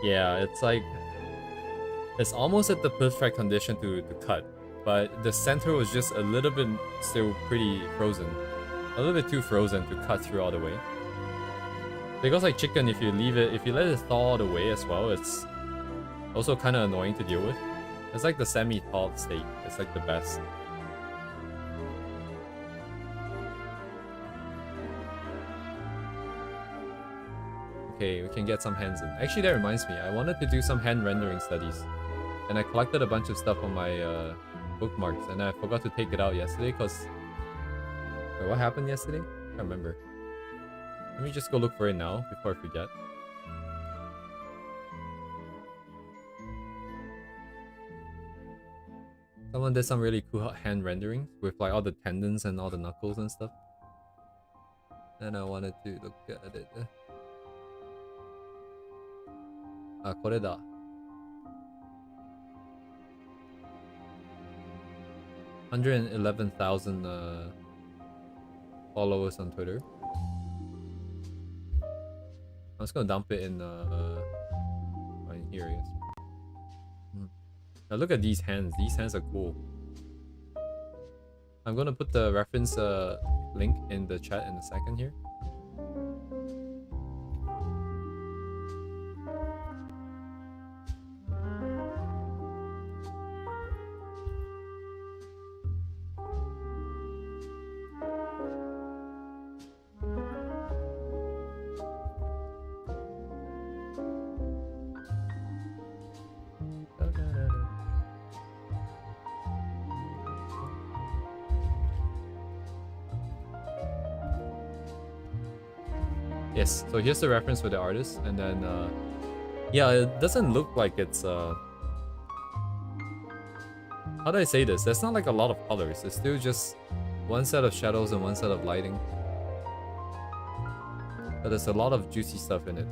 Yeah, it's like, it's almost at the perfect condition to cut, but the center was just a little bit still pretty frozen. A little bit too frozen to cut through all the way. Because like chicken, if you let it thaw all the way as well, it's also kind of annoying to deal with. It's like the semi-thawed state. It's like the best. Okay, we can get some hands in. Actually, that reminds me, I wanted to do some hand rendering studies. And I collected a bunch of stuff on my bookmarks, and I forgot to take it out yesterday because... Wait, what happened yesterday? I can't remember. Let me just go look for it now before I forget. Someone did some really cool hand renderings with like all the tendons and all the knuckles and stuff. And I wanted to look at it. あ、これだ。111,000 followers on Twitter. I'm just gonna dump it in here, I guess. Now look at these hands. These hands are cool. I'm gonna put the reference link in the chat in a second here. Yes, so here's the reference for the artist, and then yeah, it doesn't look like it's how do I say this? There's not like a lot of colors. It's still just one set of shadows and one set of lighting. But there's a lot of juicy stuff in it.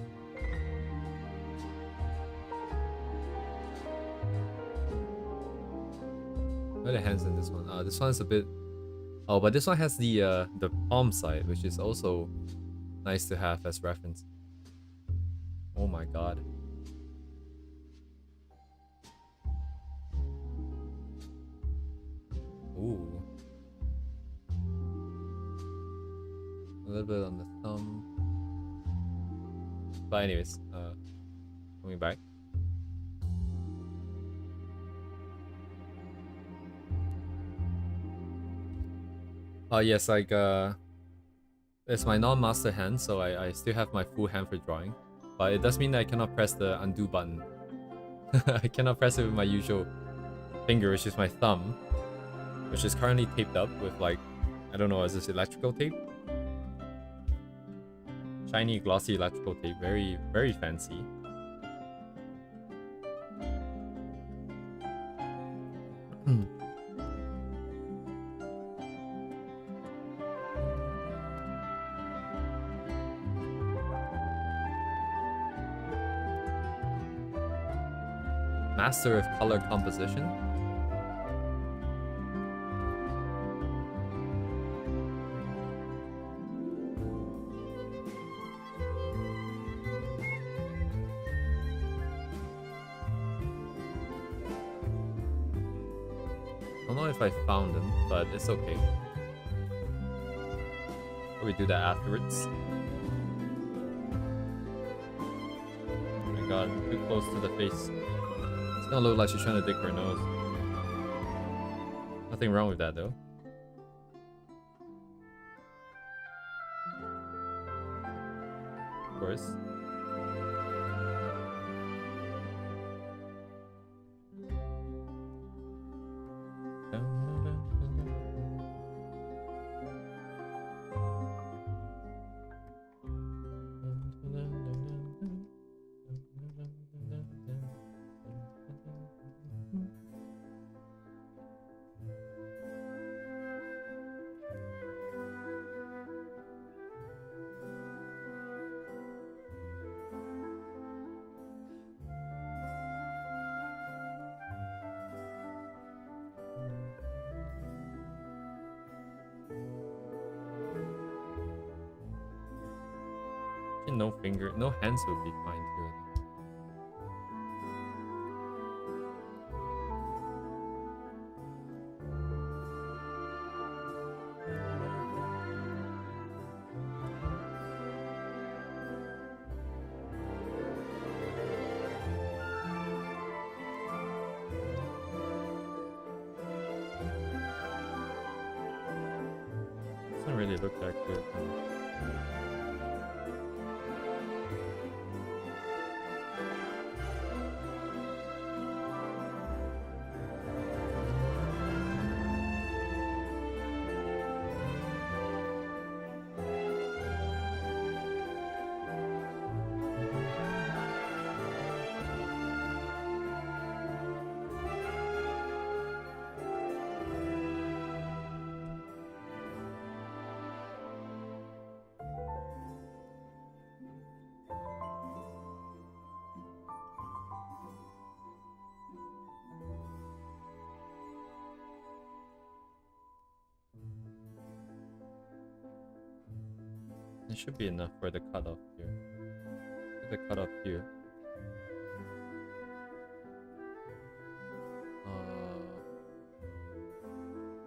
Where are the hands in this one? This one's a bit... Oh, but this one has the palm side, which is also nice to have as reference. Oh my god. Ooh. A little bit on the thumb. But anyways, coming back. Oh yes, like it's my non-master hand, so I still have my full hand for drawing. But it does mean that I cannot press the undo button. I cannot press it with my usual finger, which is my thumb, which is currently taped up with like, I don't know, is this electrical tape? Shiny glossy electrical tape, very, very fancy. Master of color composition. I don't know if I found them, but it's okay. We do that afterwards. Oh my god, too close to the face. It's gonna look like she's trying to dig her nose. Nothing wrong with that though. Of course. No finger, no hands would be fine too. Doesn't really look that good. It should be enough for the cutoff here. The cutoff here.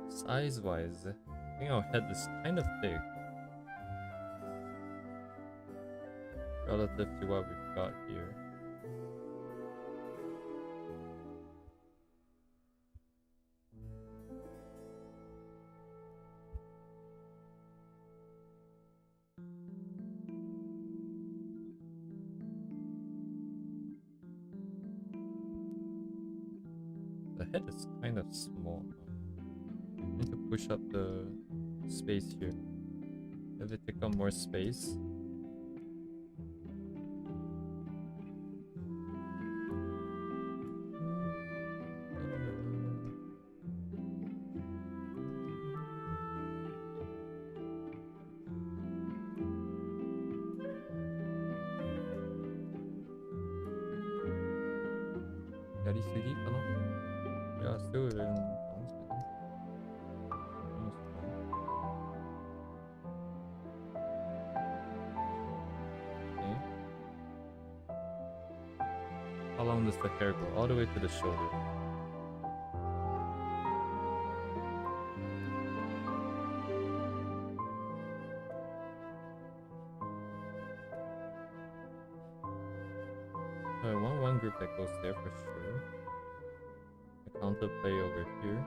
Size-wise, I think our head is kind of big relative to what we've got here. The head is kind of small. Need to push up the space here. Have it take up more space. Ready to deep or not? Yeah, still in bounce, I think. Almost done. Okay. How long does the hair go? All the way to the shoulder. I want one group that goes there for sure. A counter play over here.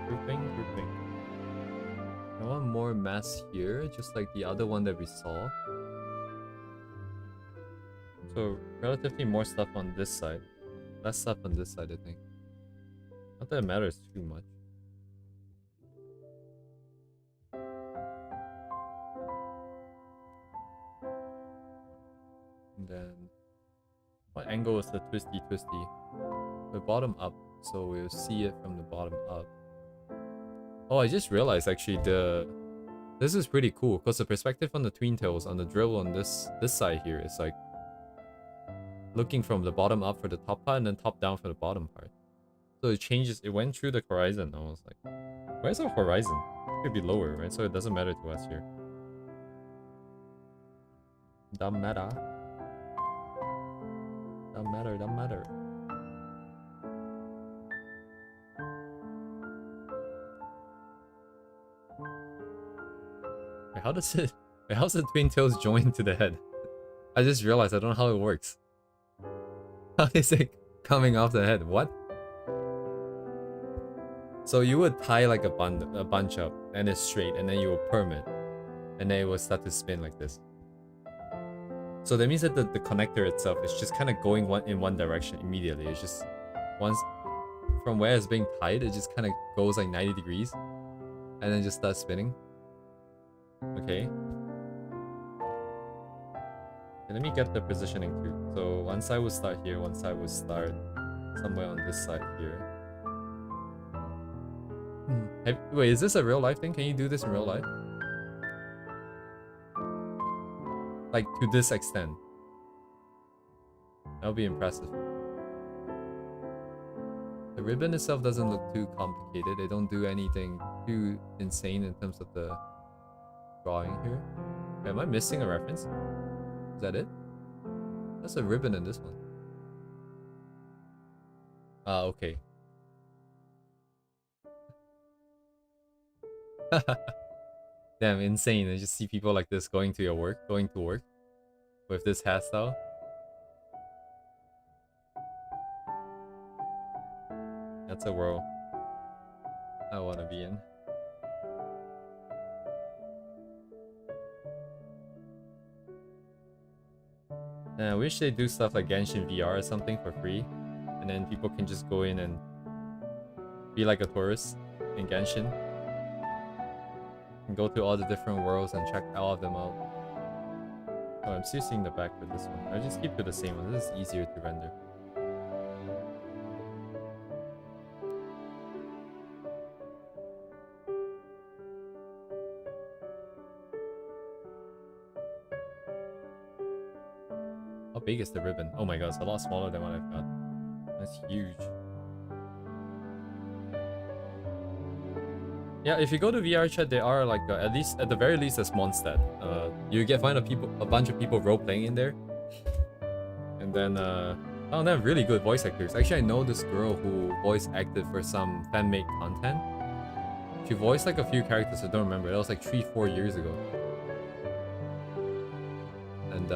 Grouping. I want more mass here, just like the other one that we saw. So relatively more stuff on this side. Less stuff on this side, I think. Not that it matters too much. And then what angle is the twisty? The bottom up, so we'll see it from the bottom up. Oh, I just realized actually this is pretty cool because the perspective on the twin tails on the drill on this side here is like looking from the bottom up for the top part and then top down for the bottom part. So it changes. It went through the horizon. I was like, where's our horizon? It could be lower, right? So it doesn't matter to us here. Don't matter. Don't matter. Wait, how does it... Wait, how's the twin tails joined to the head? I just realized I don't know how it works. How is it coming off the head? What? So you would tie like a bunch up and it's straight and then you will perm it. And then it will start to spin like this. So that means that the connector itself is just kind of going in one direction immediately. It's just once from where it's being tied, it just kind of goes like 90 degrees and then just starts spinning. Okay. And let me get the positioning too. So one side will start here, one side will start somewhere on this side here. Wait, is this a real life thing? Can you do this in real life? Like, to this extent. That would be impressive. The ribbon itself doesn't look too complicated. They don't do anything too insane in terms of the drawing here. Wait, am I missing a reference? Is that it? That's a ribbon in this one. Ah, okay. Damn, insane. I just see people like this going to work with this hairstyle. That's a world I want to be in. I wish they do stuff like Genshin VR or something for free, and then people can just go in and be like a tourist in Genshin. And go to all the different worlds and check all of them out. Oh, I'm still seeing the back for this one. I'll just keep to the same one. This is easier to render. How big is the ribbon? Oh my god, it's a lot smaller than what I've got. That's huge. Yeah, if you go to VR chat, there are like at the very least there's Mondstadt. You get find a bunch of people role playing in there, and then oh, they're really good voice actors. Actually, I know this girl who voice acted for some fan-made content. She voiced like a few characters. I don't remember. That was like 3-4 years ago, and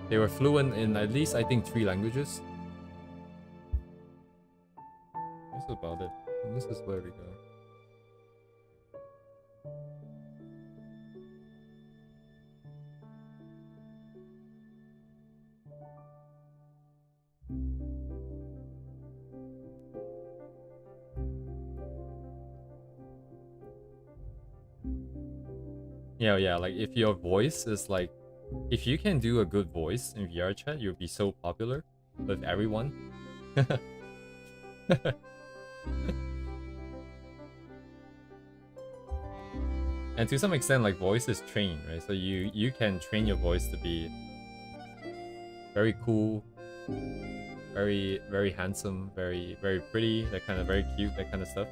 they were fluent in at least I think 3 languages. That's about it. And this is where we go. Yeah, like if your voice is like, if you can do a good voice in VR chat, you'll be so popular with everyone. And to some extent, like voice is trained, right? So you can train your voice to be very cool, very handsome, very pretty, that kind of very cute, that kind of stuff.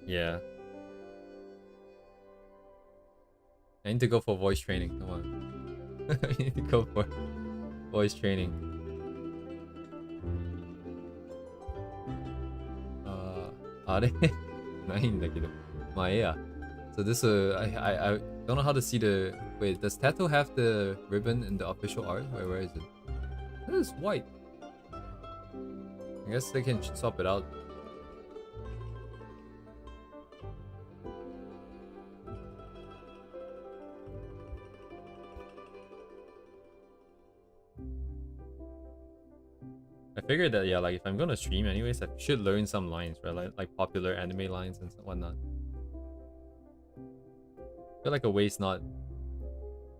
Yeah. I need to go for voice training. Come on. I need to go for voice training. So this I don't know how to see the wait, does Tato have the ribbon in the official art? Where is it? It is white. I guess they can swap it out. I figured that, yeah, like if I'm gonna stream anyways, I should learn some lines, right? Like popular anime lines and whatnot. I feel like a waste not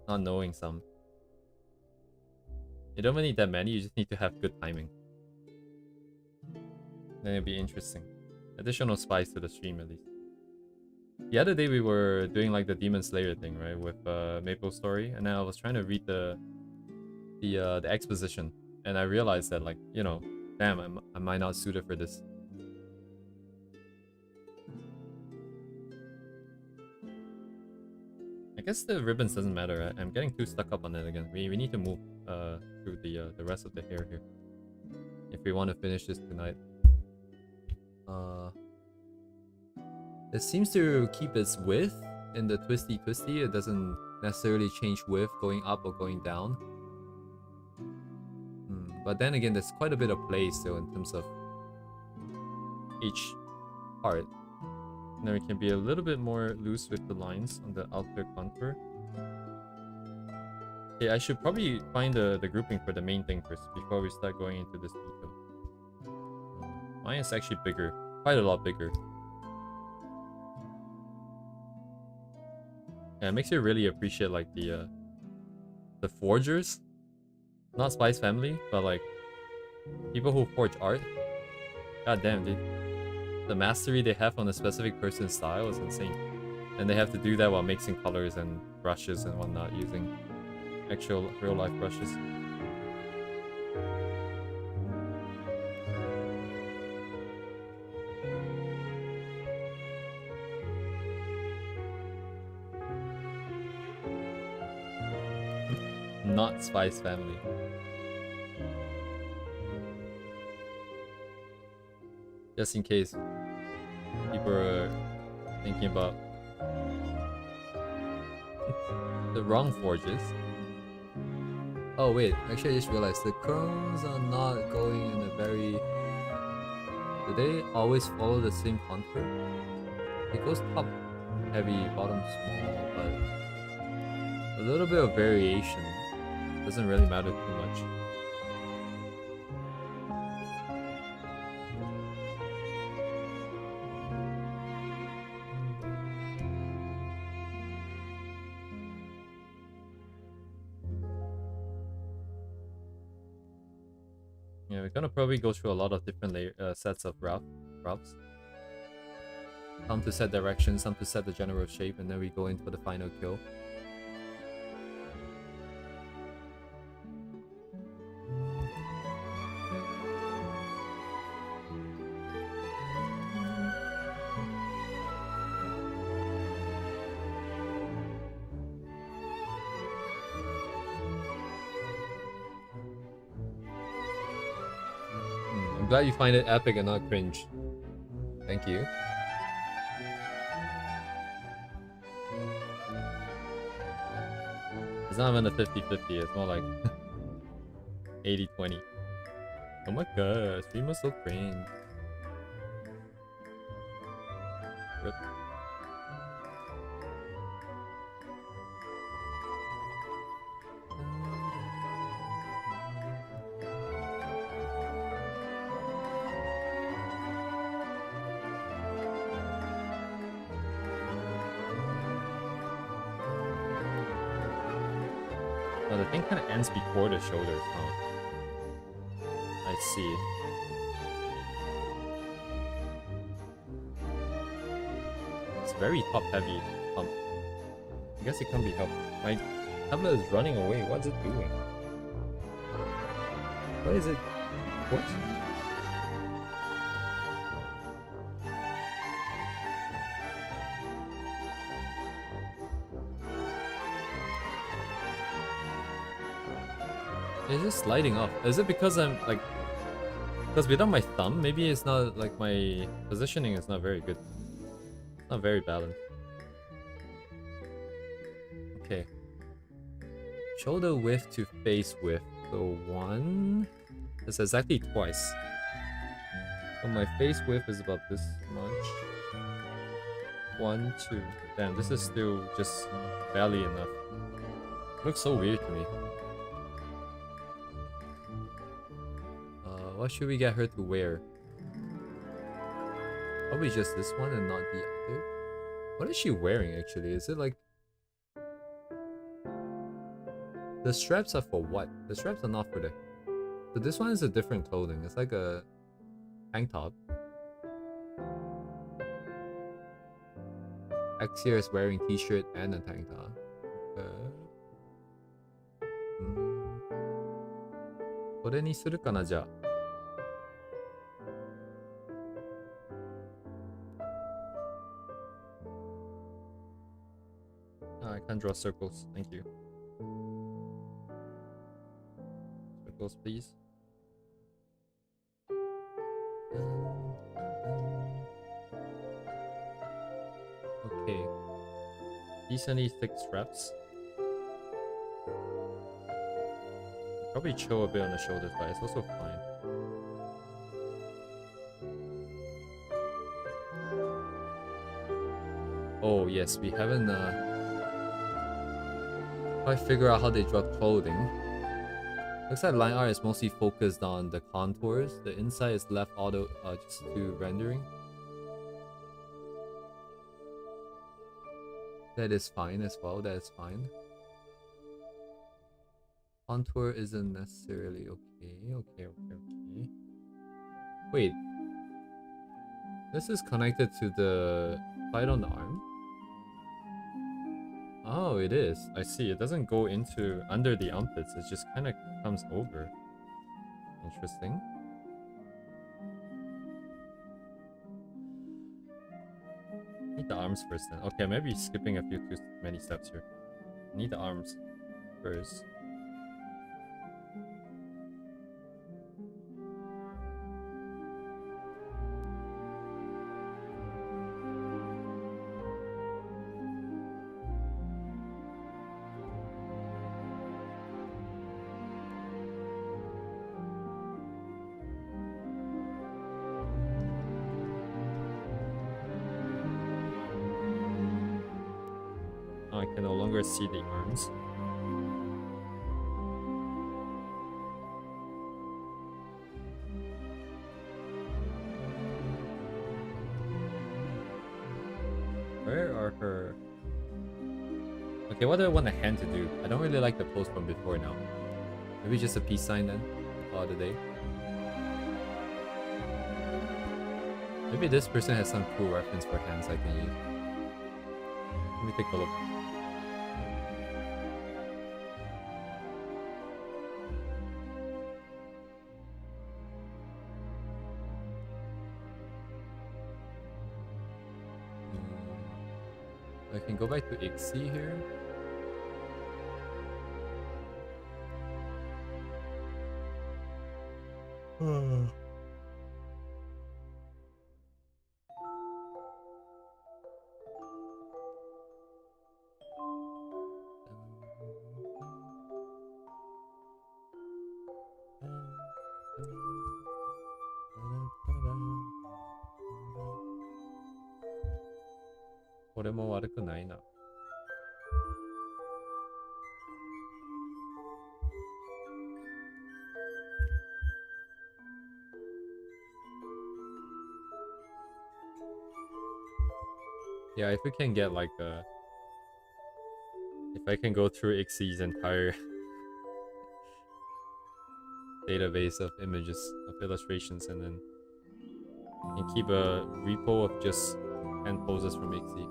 knowing some. You don't really need that many, you just need to have good timing. Then it'll be interesting. Additional spice to the stream at least. The other day we were doing like the Demon Slayer thing, right? With Maple Story, and then I was trying to read the exposition. And I realized that, like, you know, damn, I might not suited for this. I guess the ribbons doesn't matter. I'm getting too stuck up on it again. We need to move through the rest of the hair here if we want to finish this tonight. It seems to keep its width in the twisty. It doesn't necessarily change width going up or going down. But then again, there's quite a bit of play still in terms of each part. And then we can be a little bit more loose with the lines on the outer contour. Okay, I should probably find the grouping for the main thing first before we start going into this detail. Mine is actually bigger, quite a lot bigger. Yeah, it makes you really appreciate like the forgers. Not Spice Family, but like people who forge art. God damn, dude. The mastery they have on a specific person's style is insane. And they have to do that while mixing colors and brushes and whatnot using actual real life brushes. Not Spice Family. Just in case people are thinking about the wrong forges. Oh wait, actually I just realized the chromes are not going in a very... Do they always follow the same contour? It goes top heavy, bottom small, but a little bit of variation doesn't really matter too much. Yeah, we're gonna probably go through a lot of different sets of roughs. Some to set direction, some to set the general shape, and then we go in for the final kill. I'm glad you find it epic and not cringe. Thank you. It's not even a 50-50, it's more like 80-20. Oh my god, stream was so cringe. Rip. Oh, the thing kind of ends before the shoulders, huh? I see. very top heavy pump. I guess it can't be helped. My tablet is running away. What's it doing? What is it? What? It's just sliding off. Is it because I'm like... Because without my thumb, maybe it's not like my positioning is not very good. Not very balanced. Okay. Shoulder width to face width. So 1... It's exactly twice. So my face width is about this much. 1, 2. Damn, this is still just barely enough. Looks so weird to me. What should we get her to wear? Probably just this one and not the other. What is she wearing actually? Is it like... The straps are for what? The straps are not for the... So this one is a different clothing. It's like a tank top. X here is wearing t-shirt and a tank top. Hmm. これにするかなじゃあ。I can't draw circles. Thank you. Circles, please. Okay. Decently thick straps. Probably chill a bit on the shoulders, but it's also fine. Oh yes, we haven't quite figure out how they draw clothing. Looks like line art is mostly focused on the contours. The inside is left auto just to rendering. That is fine as well. That is fine. Contour isn't necessarily okay. Okay. Wait. This is connected to the side on the arm. Oh, it is. I see. It doesn't go into under the armpits. It just kind of comes over. Interesting. Need the arms first then. Okay, maybe skipping a few too many steps here. Need the arms first. I can no longer see the arms. Where are her... Okay, what do I want the hand to do? I don't really like the pose from before now. Maybe just a peace sign then? Call it a day. Maybe this person has some cool reference for hands I can use. Let me take a look. I can go back to XC here. Yeah, if we can get like a... If I can go through XC's entire database of images, of illustrations, and then keep a repo of just hand poses from XC.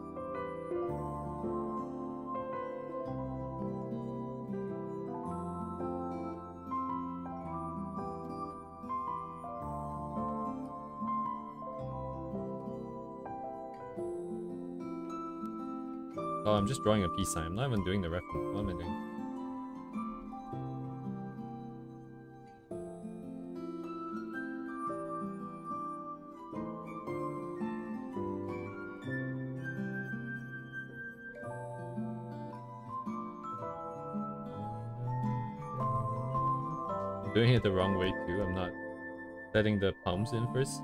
Oh, I'm just drawing a peace sign. I'm not even doing the ref. What am I doing? I'm doing it the wrong way too. I'm not setting the palms in first.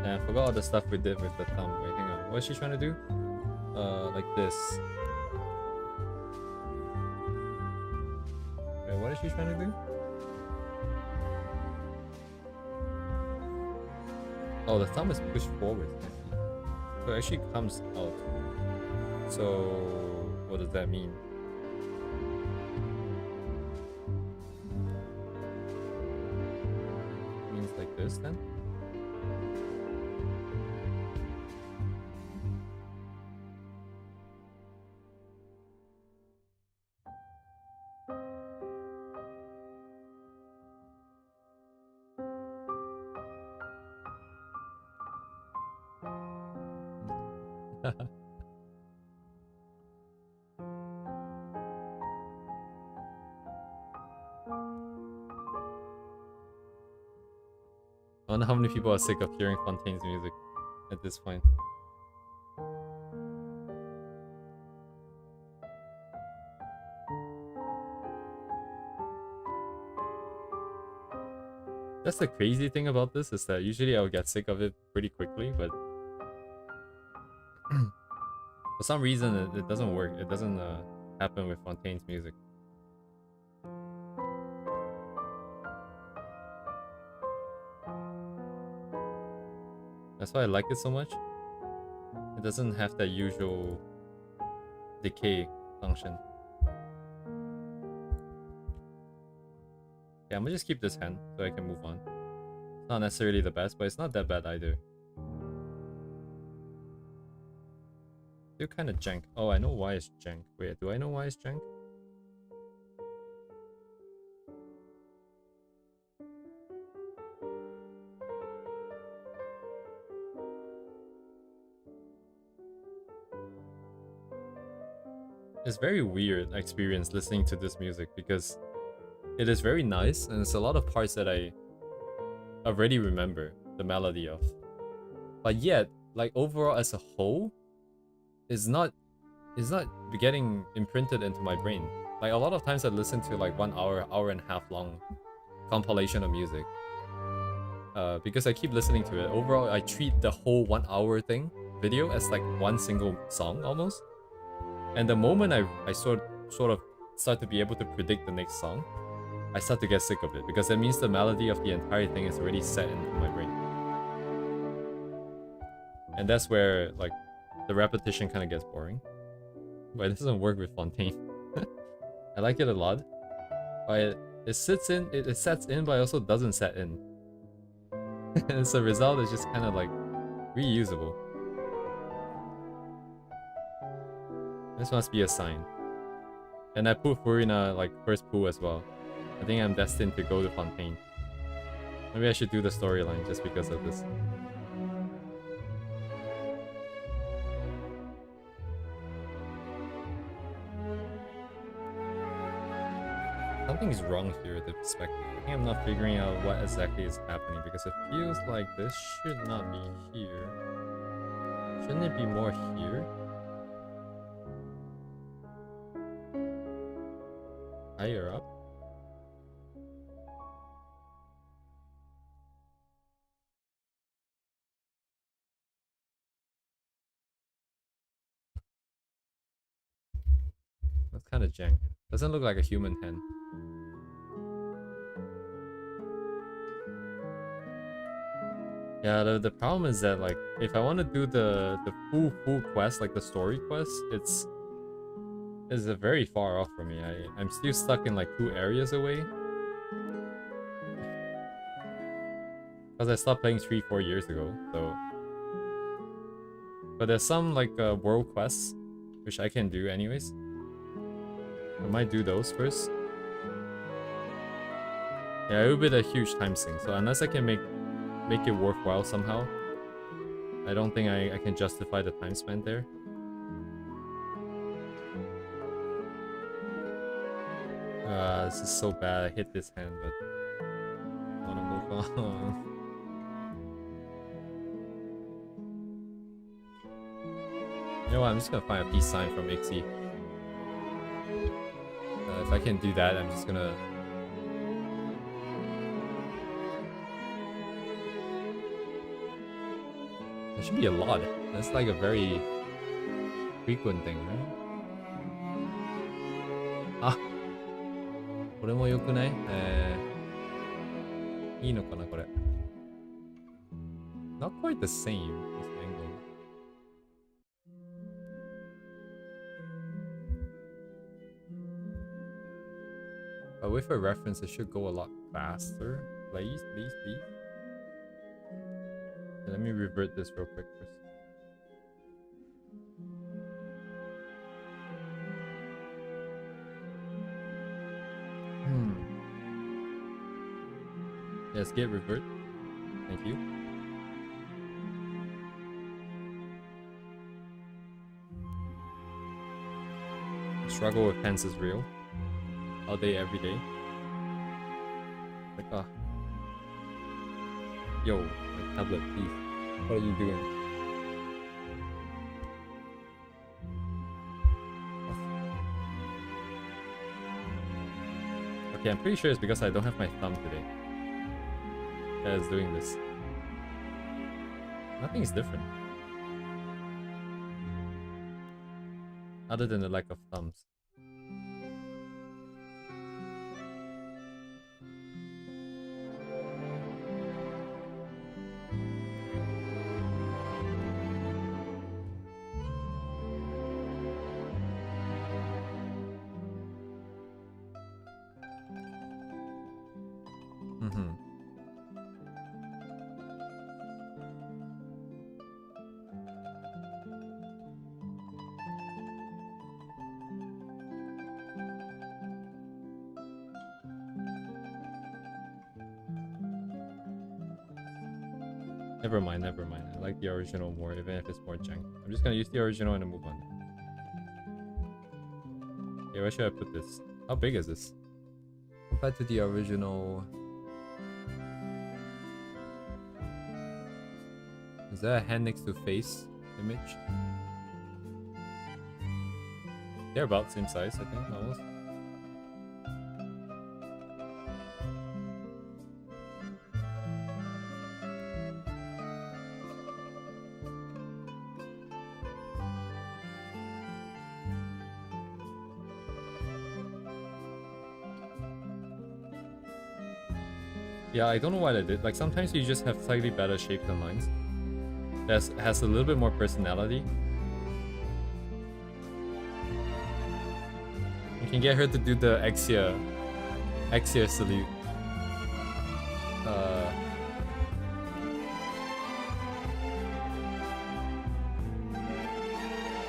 I forgot all the stuff we did with the thumb. Wait, hang on. What's she trying to do? Like this. Wait, what is she trying to do? Oh, the thumb is pushed forward. I see. So it actually comes out. So, what does that mean? It means like this then? I wonder how many people are sick of hearing Fontaine's music at this point. That's the crazy thing about this, is that usually I would get sick of it pretty quickly, but for some reason it doesn't work. It doesn't happen with Fontaine's music. That's why I like it so much. It doesn't have that usual decay function. Yeah, I'm gonna just keep this hand so I can move on. It's not necessarily the best, but it's not that bad either. Still kind of jank. Oh, I know why it's jank. Wait, do I know why it's jank? It's very weird experience listening to this music because it is very nice and it's a lot of parts that I already remember the melody of. But yet, like overall as a whole, it's not getting imprinted into my brain. Like a lot of times I listen to like 1 hour and a half long compilation of music. Because I keep listening to it. Overall, I treat the whole 1 hour video as like one single song almost. And the moment I sort of start to be able to predict the next song, I start to get sick of it because that means the melody of the entire thing is already set into my brain. And that's where like the repetition kind of gets boring. But it doesn't work with Fontaine. I like it a lot. But it sits in, it sets in, but it also doesn't set in. As a result, it's just kind of like reusable. This must be a sign. And I put Furina like first pool as well. I think I'm destined to go to Fontaine. Maybe I should do the storyline just because of this. Something's wrong here with the perspective. I think I'm not figuring out what exactly is happening because it feels like this should not be here. Shouldn't it be more here? Higher up? That's kind of jank. Doesn't look like a human hand. Yeah, the problem is that like if I want to do the full quest, like the story quest, it's very far off from me. I'm still stuck in like 2 areas away. Because I stopped playing 3-4 years ago, so. But there's some like world quests which I can do anyways. I might do those first. Yeah, it would be a huge time sink. So unless I can make it worthwhile somehow, I don't think I can justify the time spent there. This is so bad. I hit this hand, but I wanna move on. You know what? I'm just gonna find a peace sign from Ixie. If I can do that, I'm just gonna. There should be a lot. That's like a very frequent thing, right? Ah! これも良くない？いいのかな、これ。Not quite the same, this angle. But with a reference, it should go a lot faster. Please, please, please. Okay, let me revert this real quick first. Yes, get revert. Thank you. The struggle with pens is real. All day, every day. Like, yo, my tablet, please. What are you doing? Okay, I'm pretty sure it's because I don't have my thumb today that is doing this. Nothing is different. Other than the lack of thumbs. Never mind, never mind. I like the original more, even if it's more jank. I'm just gonna use the original and move on. Okay, where should I put this? How big is this? Compared to the original... Is that a hand next to face image? They're about the same size, I think, almost. Yeah, I don't know what I did. Like, sometimes you just have slightly better shapes and lines. That has a little bit more personality. You can get her to do the Exia salute.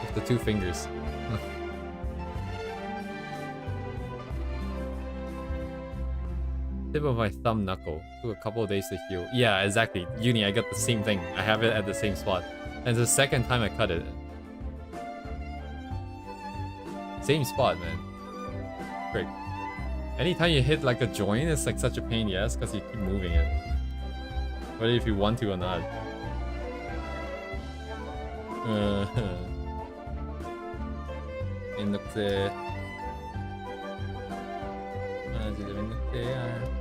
With the 2 fingers. Tip of my thumb knuckle. Took a couple of days to heal. Yeah, exactly. Uni, I got the same thing. I have it at the same spot. And it's the second time I cut it. Same spot, man. Great. Anytime you hit like a joint, it's like such a pain in the ass because you keep moving it. Whether if you want to or not. 민늑대. 아, 진짜 민늑대야.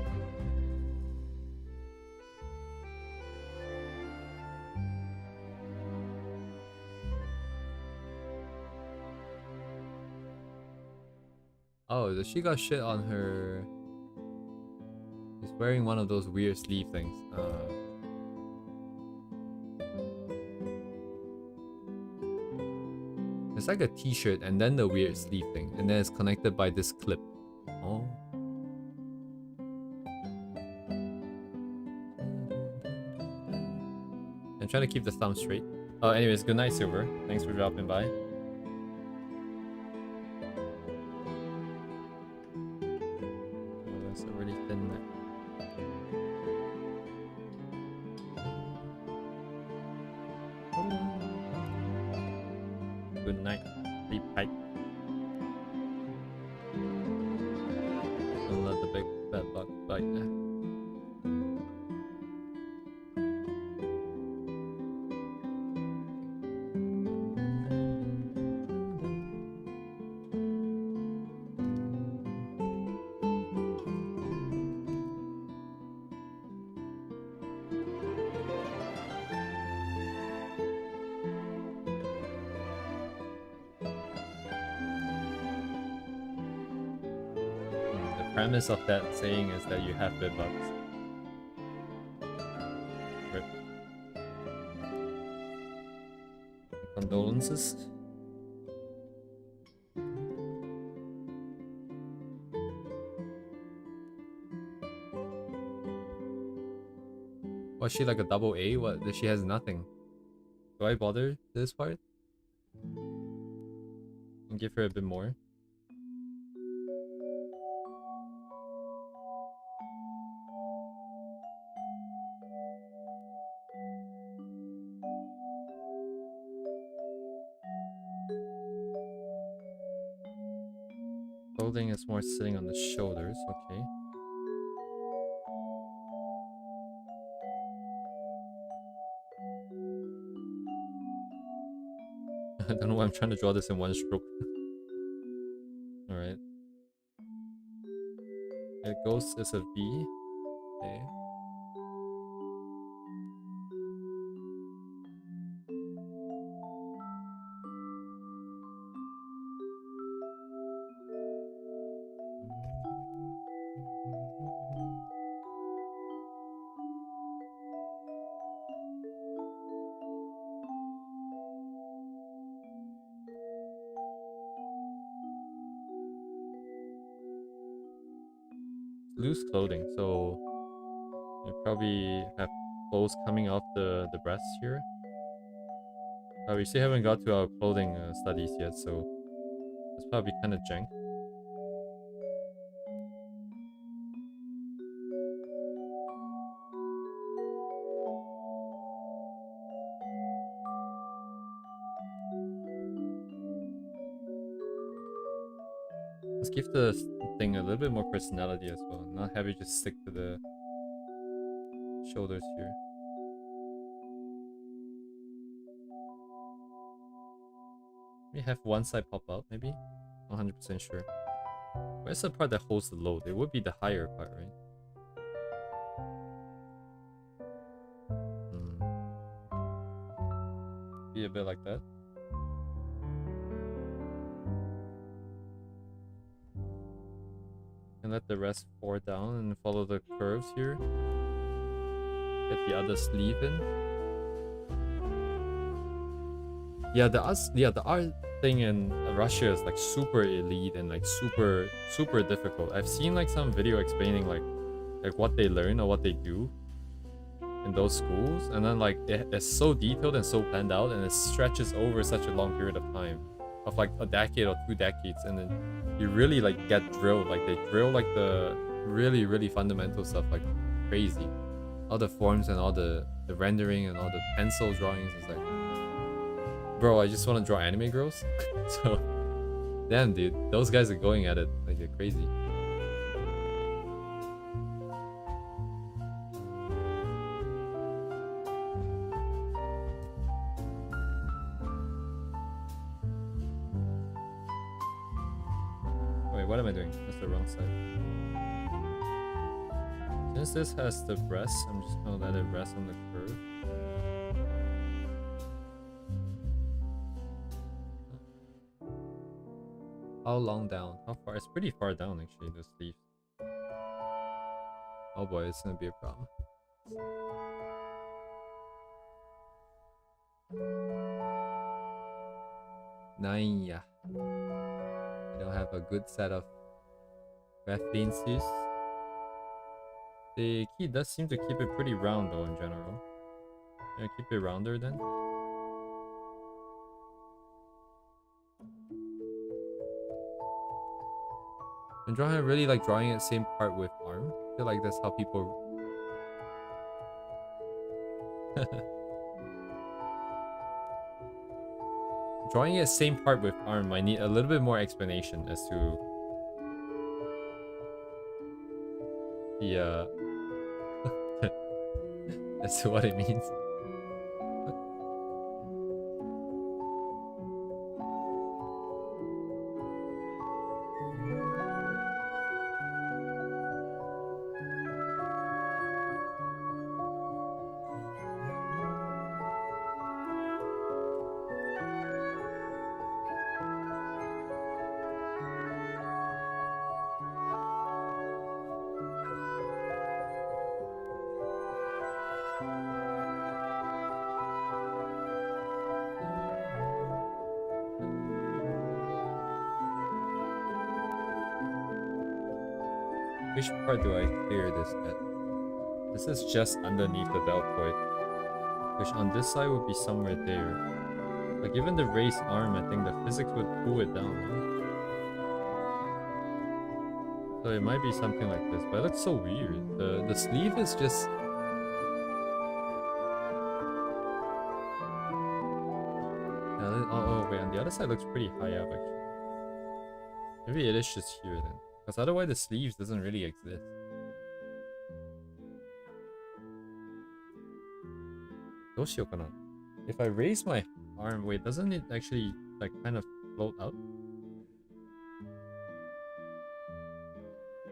Oh, she got shit on her. She's wearing one of those weird sleeve things. It's like a t-shirt and then the weird sleeve thing. And then it's connected by this clip. Oh. I'm trying to keep the thumb straight. Oh, anyways, good night, Silver. Thanks for dropping by. It's already thin there. Good night. Sleep tight. Don't let the big fat bug bite you. The premise of that saying is that you have bed bugs. Rip. Condolences. Was she like a double A? What? She has nothing. Do I bother this part? And give her a bit more? Clothing is more sitting on the shoulders, okay. I don't know why I'm trying to draw this in one stroke. Alright. It goes as a V. Okay. Loose clothing, so you probably have clothes coming off the breasts here. We still haven't got to our clothing studies yet, so it's probably kind of jank. Let's give the thing a little bit more personality as well, not have it just stick to the shoulders here. We have one side pop out, maybe? 100% sure. Where's the part that holds the load? It would be the higher part, right? Be a bit like that. And let the rest pour down and follow the curves here. Get the other sleeve in. Yeah, the art thing in Russia is like super elite and like super difficult. I've seen like some video explaining like what they learn or what they do in those schools, and then like it's so detailed and so planned out, and it stretches over such a long period of time, of like a decade or 2 decades, and then you really like get drilled. Like they drill like the really, really fundamental stuff, like crazy. All the forms and all the rendering and all the pencil drawings. It's like, bro, I just want to draw anime girls. So, damn, dude, those guys are going at it like they're crazy. Wait, what am I doing? That's the wrong side. Since this has the breast, I'm just gonna let it rest on the curve. How long down? How far? It's pretty far down actually, the sleeves. Oh boy, it's gonna be a problem. Nine. I don't have a good set of references. The key does seem to keep it pretty round though in general. Yeah, keep it rounder then. And drawing, I really like drawing it same part with arm. I feel like that's how people drawing it same part with arm might need a little bit more explanation as to the as to what it means. Which part do I clear this at? This is just underneath the deltoid, which on this side would be somewhere there. But given the raised arm, I think the physics would pull it down, no? So it might be something like this, but it looks so weird. The sleeve is just... Oh, wait, on the other side looks pretty high up actually. Maybe it is just here then. Because otherwise the sleeves doesn't really exist. If I raise my arm, wait, doesn't it actually like kind of float up?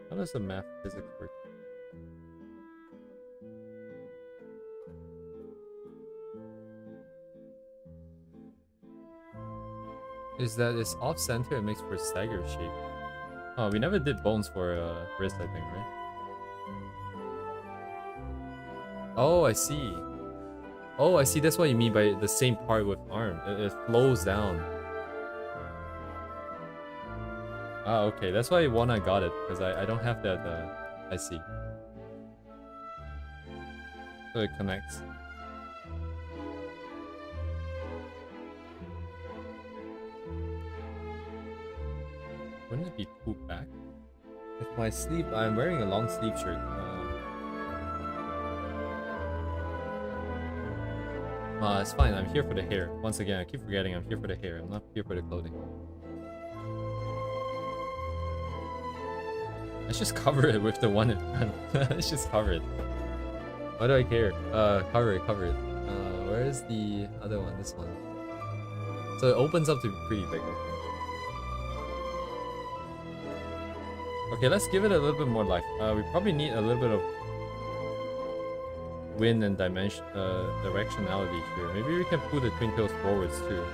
How does the math physics work? Is that it's off center, it makes for a stagger shape. Oh, we never did bones for wrist, I think, right? Oh, I see. Oh, I see. That's what you mean by the same part with arm. It flows down. Ah, okay. That's why I got it, because I don't have that. I see. So it connects. Wouldn't it be pulled back? If my sleeve, I'm wearing a long sleeve shirt. It's fine. I'm here for the hair. Once again, I keep forgetting I'm here for the hair. I'm not here for the clothing. Let's just cover it with the one in front. Let's just cover it. Why do I care? Cover it. Where is the other one? This one. So it opens up to be pretty big. Okay, let's give it a little bit more life. We probably need a little bit of wind and directionality here. Maybe we can pull the twin tails forwards too.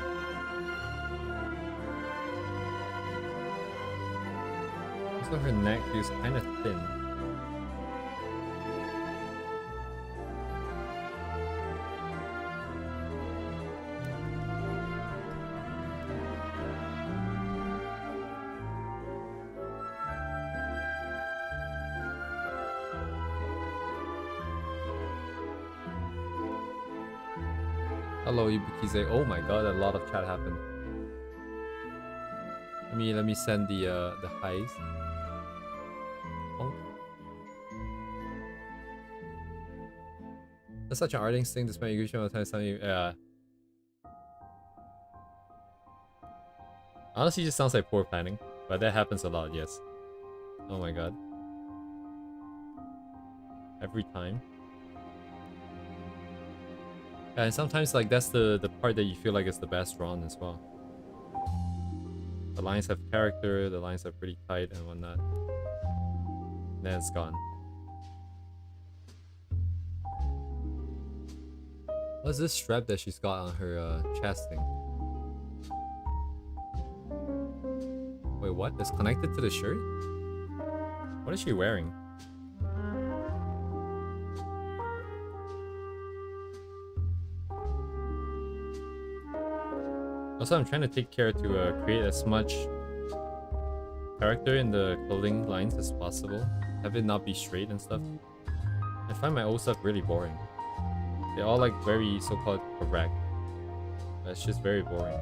Also, her neck feels kind of thin. Hello, Ibukize. Oh my god, a lot of chat happened. Let me send the highs. Oh. That's such an art instinct despite you all the time telling you, yeah. Honestly, it just sounds like poor planning, but that happens a lot, yes. Oh my god. Every time. Yeah, and sometimes like that's the part that you feel like is the best drawn as well. The lines have character, the lines are pretty tight and whatnot. Then it's gone. What's this strap that she's got on her chest thing? Wait, what? It's connected to the shirt? What is she wearing? Also, I'm trying to take care to create as much character in the clothing lines as possible. Have it not be straight and stuff. I find my old stuff really boring. They're all like very so-called correct. It's just very boring.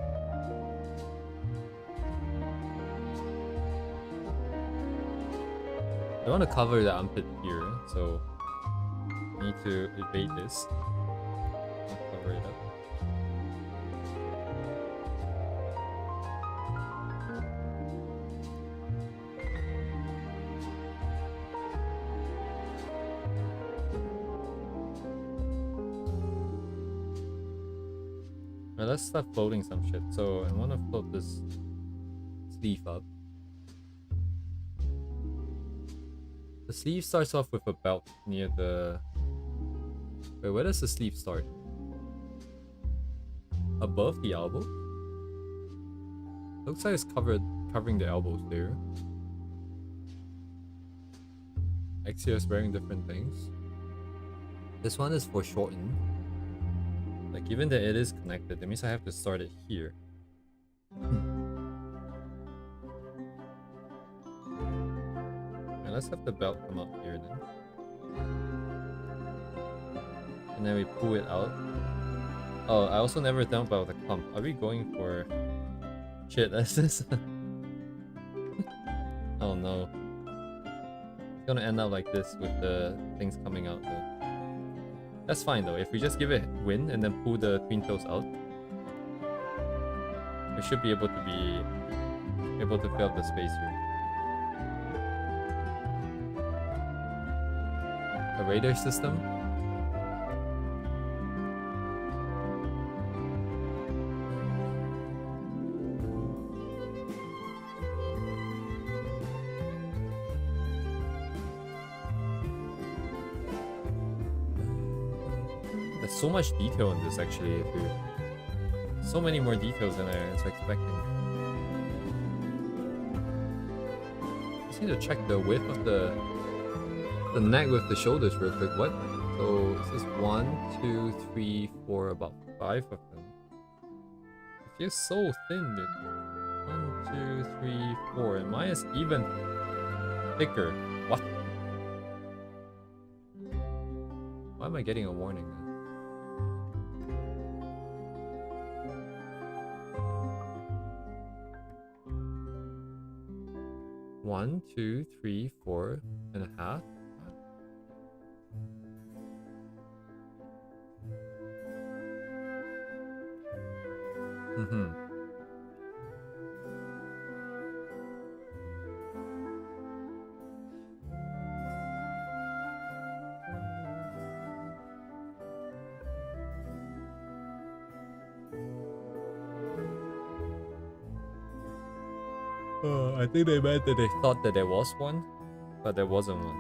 I want to cover the armpit here, so I need to evade this. I'll cover it up. Now let's start floating some shit. So I want to float this sleeve up. The sleeve starts off with a belt near the... Wait, where does the sleeve start? Above the elbow? Looks like it's covering the elbows there. Exia is wearing different things. This one is foreshortened. Like, given that it is connected, that means I have to start it here. And let's have the belt come up here then. And then we pull it out. Oh, I also never thought about the clump. Are we going for... Shit, that's this? Oh no. It's gonna end up like this with the things coming out though. That's fine though, if we just give it wind and then pull the twin toes out, we should be able to fill up the space here. A radar system? So much detail in this actually, so many more details than I was expecting. Just need to check the width of the neck with the shoulders real quick. What? So this is 1, 2, 3, 4, about 5 of them. It feels so thin, dude. 1, 2, 3, 4, and mine is even thicker. What? Why am I getting a warning then? 1, 2, 3, 4.5. I think they meant that they thought that there was one, but there wasn't one.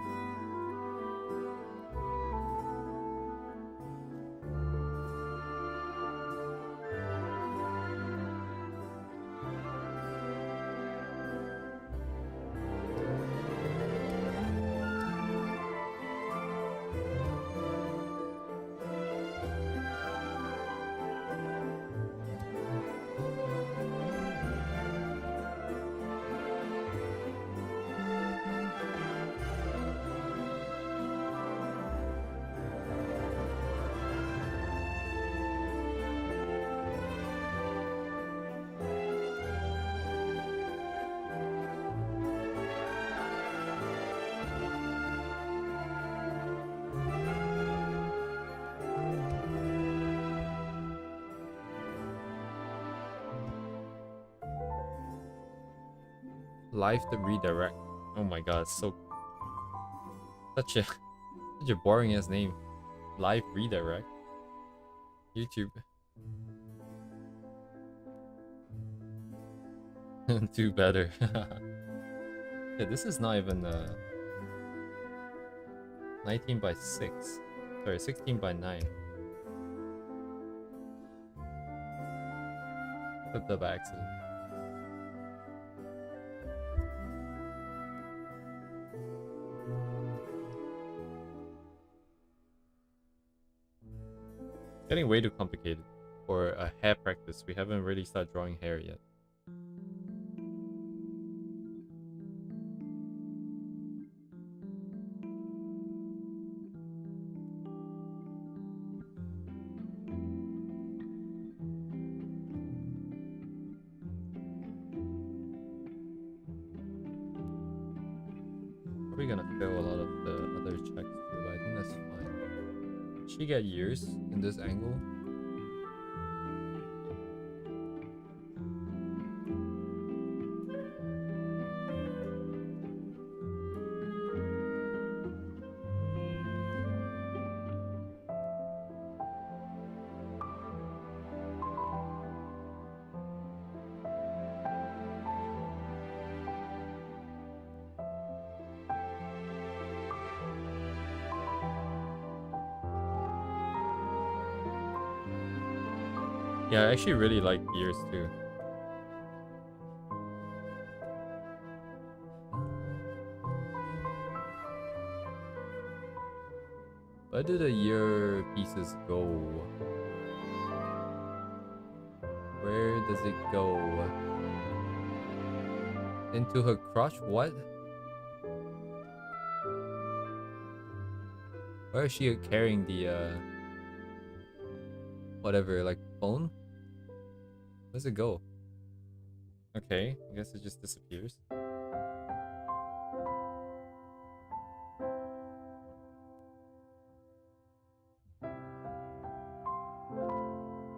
Live the redirect. Oh my god, so such a boring ass name. Live redirect. YouTube. Do better. Yeah, this is not even 19 by 6. Sorry, 16 by 9. Flipped up by accident. Getting way too complicated for a hair practice. We haven't really started drawing hair yet. Probably gonna fail a lot of the other checks too, but I think that's fine. She get years in this angle. Yeah, I actually really like years too. Where do the ear pieces go? Where does it go? Into her crotch? What? Where is she carrying the whatever, like phone? Where's it go? Okay, I guess it just disappears.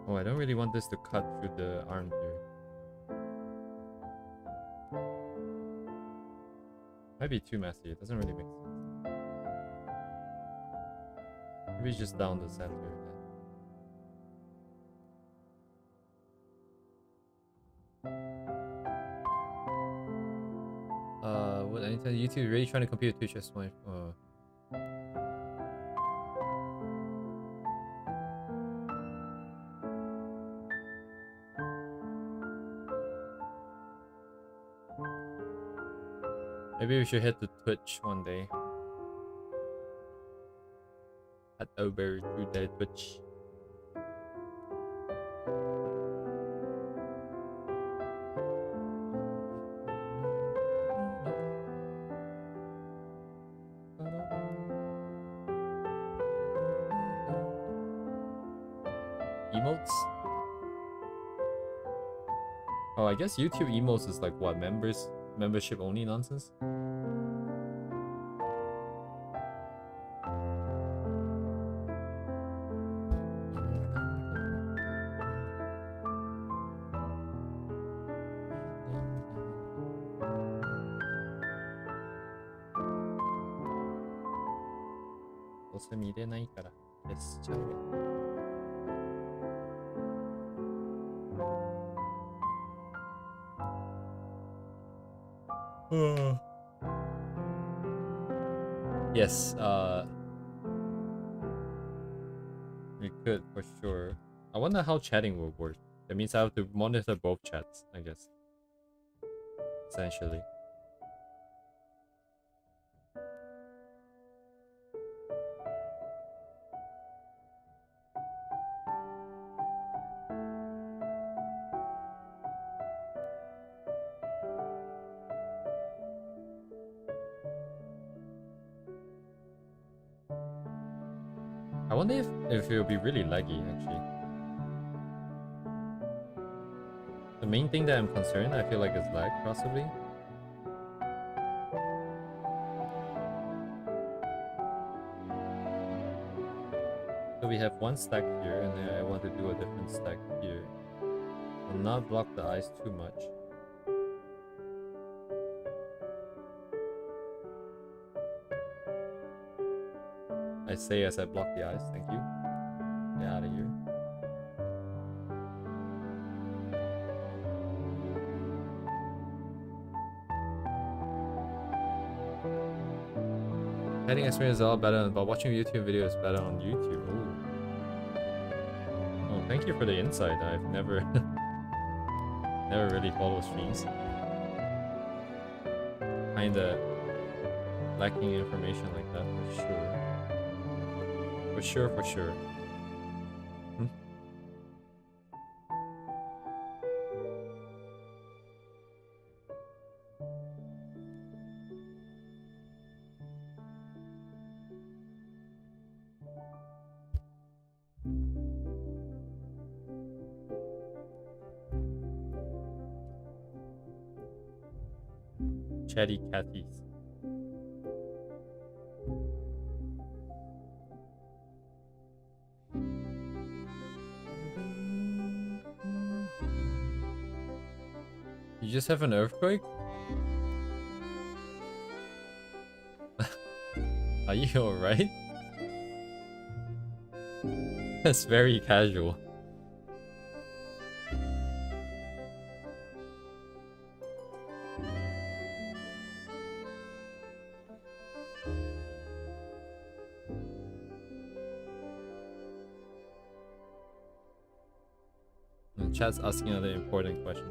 Oh, I don't really want this to cut through the arm here. Might be too messy, it doesn't really make sense. Maybe just down the center then. What anytime YouTube really trying to compete with Twitch as my maybe we should hit the Twitch one day. Head over to the Twitch. Emotes? Oh, I guess YouTube emotes is like what, membership only nonsense? Yes, we could for sure. I wonder how chatting will work. That means I have to monitor both chats, I guess. Essentially. I wonder if it'll be really laggy, actually. The main thing that I'm concerned, I feel like, is lag, possibly. So we have one stack here, and then I want to do a different stack here. I'll not block the eyes too much. I say as I block the eyes. Thank you. Get out of here. Petting experience is all better, but watching YouTube videos is better on YouTube. Ooh. Oh, thank you for the insight. I've never, never really followed streams. Kinda lacking information like that for sure. For sure, for sure. Chatty catties. You just have an earthquake? Are you alright? That's very casual. And chat's asking other important questions.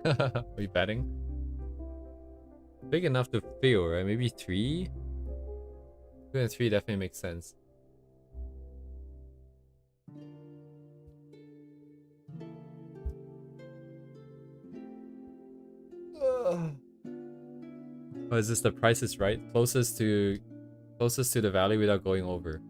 Are we betting? Big enough to feel, right? Maybe 3? 2 and 3 definitely makes sense. Oh, is this the Price is Right? Closest to the valley without going over.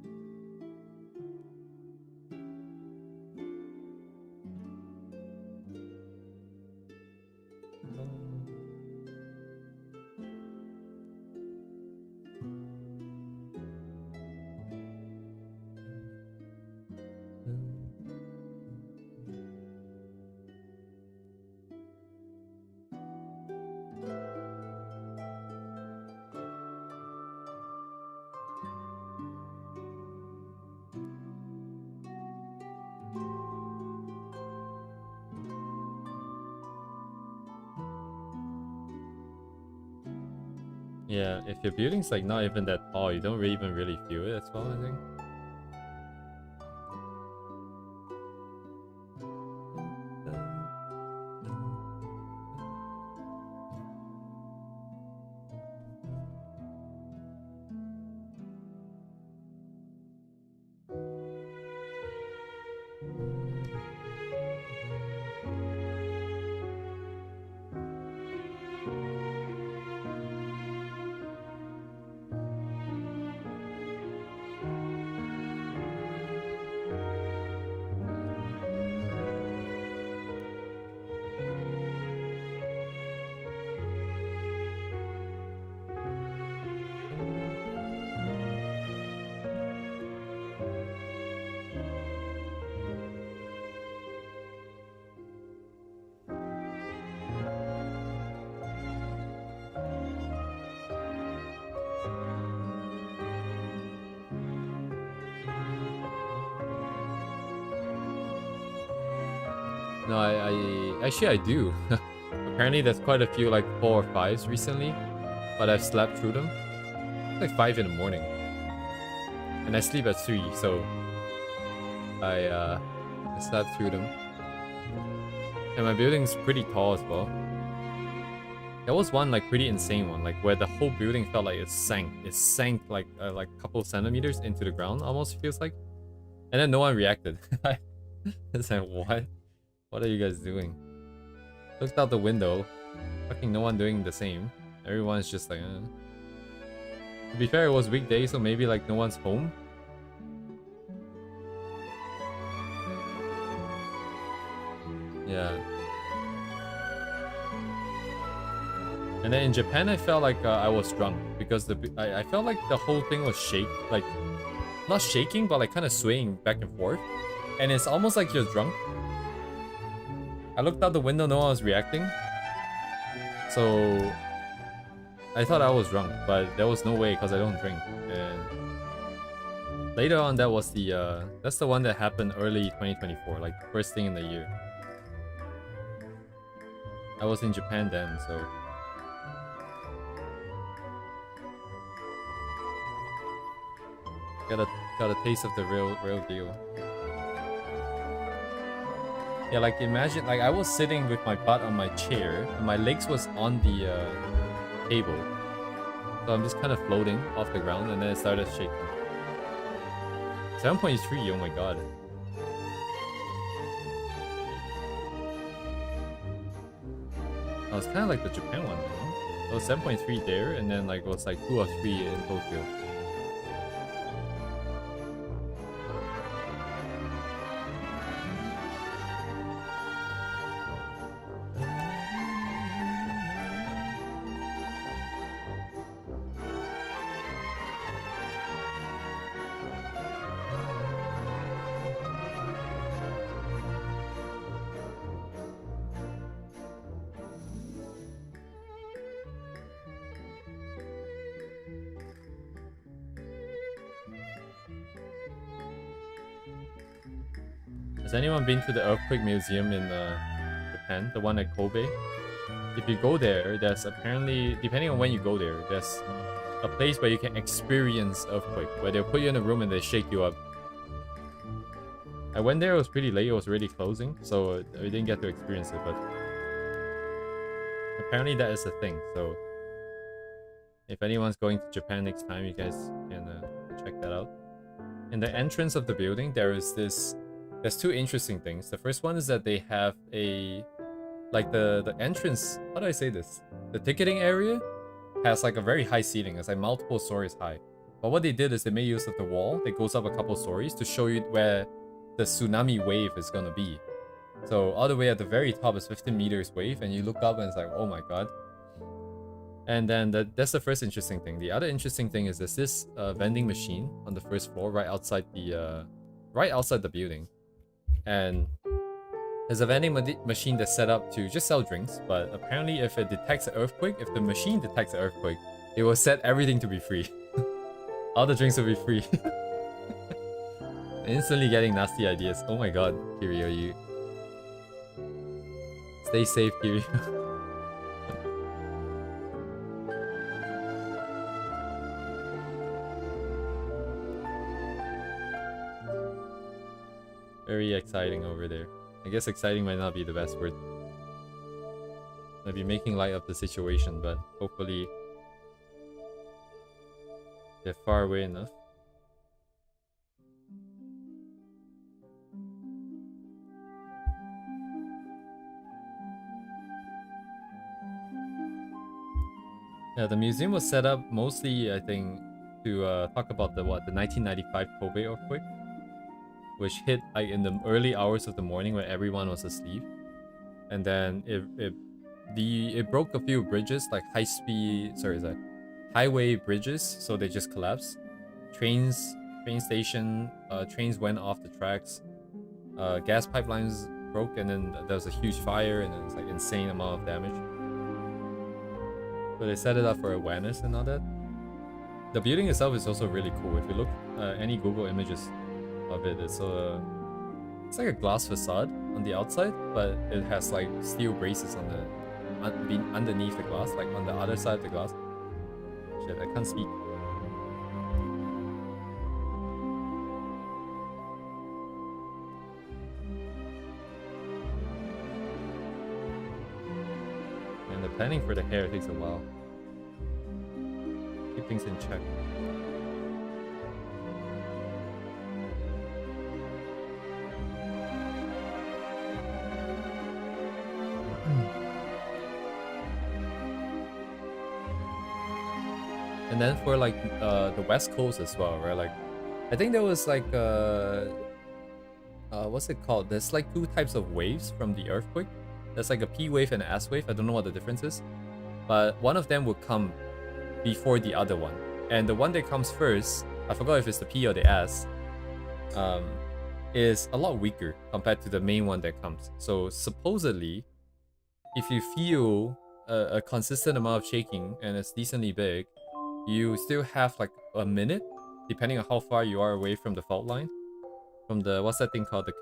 Yeah, if your building's like not even that tall, you don't even really feel it as well, I think. No, I actually I do. Apparently there's quite a few like 4 or 5s recently, but I've slept through them. It's like 5 in the morning. And I sleep at 3, so I slept through them. And my building's pretty tall as well. There was one like pretty insane one, like where the whole building felt like it sank. It sank like a couple centimeters into the ground, almost feels like. And then no one reacted. It's like, what? What are you guys doing? Looked out the window. Fucking no one doing the same. Everyone's just like, To be fair, it was weekday, so maybe like no one's home. Yeah. And then in Japan, I felt like I was drunk because I felt like the whole thing was like not shaking, but like kind of swaying back and forth. And it's almost like you're drunk. I looked out the window, no one was reacting. So I thought I was drunk, but there was no way because I don't drink. And later on, that was that's the one that happened early 2024, like first thing in the year. I was in Japan then, so. Got a taste of the real deal. Yeah, like imagine, like I was sitting with my butt on my chair and my legs was on the table. So I'm just kind of floating off the ground and then it started shaking. 7.3, oh my god. Oh, it's kind of like the Japan one, though. It was 7.3 there and then like it was like 2 or 3 in Tokyo. Has anyone been to the Earthquake Museum in Japan? The one at Kobe? If you go there, there's apparently, depending on when you go there, there's a place where you can experience earthquake, where they'll put you in a room and they shake you up. I went there, it was pretty late, it was already closing, so we didn't get to experience it, but apparently that is a thing, so if anyone's going to Japan next time, you guys can check that out. In the entrance of the building, there's two interesting things. The first one is that they have like the entrance, how do I say this? The ticketing area has like a very high ceiling. It's like multiple stories high. But what they did is they made use of the wall that goes up a couple stories to show you where the tsunami wave is gonna be. So all the way at the very top is 15 meters wave and you look up and it's like, oh my god. And then that's the first interesting thing. The other interesting thing is there's this vending machine on the first floor right outside the building. And there's a vending machine that's set up to just sell drinks, but apparently if it detects an earthquake, if the machine detects an earthquake, it will set everything to be free. All the drinks will be free. Instantly getting nasty ideas. Oh my god, Kiryu, you... Stay safe, Kiryu. Very exciting over there. I guess exciting might not be the best word. Might be making light of the situation, but hopefully they're far away enough. Yeah, the museum was set up mostly, I think, to talk about the 1995 Kobe earthquake, which hit like in the early hours of the morning when everyone was asleep, and then it broke a few bridges, like highway bridges, so they just collapsed. Train station, trains went off the tracks. Gas pipelines broke, and then there was a huge fire, and then it's like insane amount of damage. So they set it up for awareness and all that. The building itself is also really cool. If you look any Google images of it, it's like a glass facade on the outside, but it has like steel braces on the underneath the glass, like on the other side of the glass. Shit, I can't speak. And the planning for the hair takes a while. Keep things in check. And then for like the West Coast as well, right? Like I think there was like what's it called? There's like 2 types of waves from the earthquake. There's like a P wave and an S wave. I don't know what the difference is, but one of them will come before the other one, and the one that comes first, I forgot if it's the P or the S, is a lot weaker compared to the main one that comes. So supposedly, if you feel a consistent amount of shaking and it's decently big, you still have like a minute, depending on how far you are away from the fault line. From the, what's that thing called? The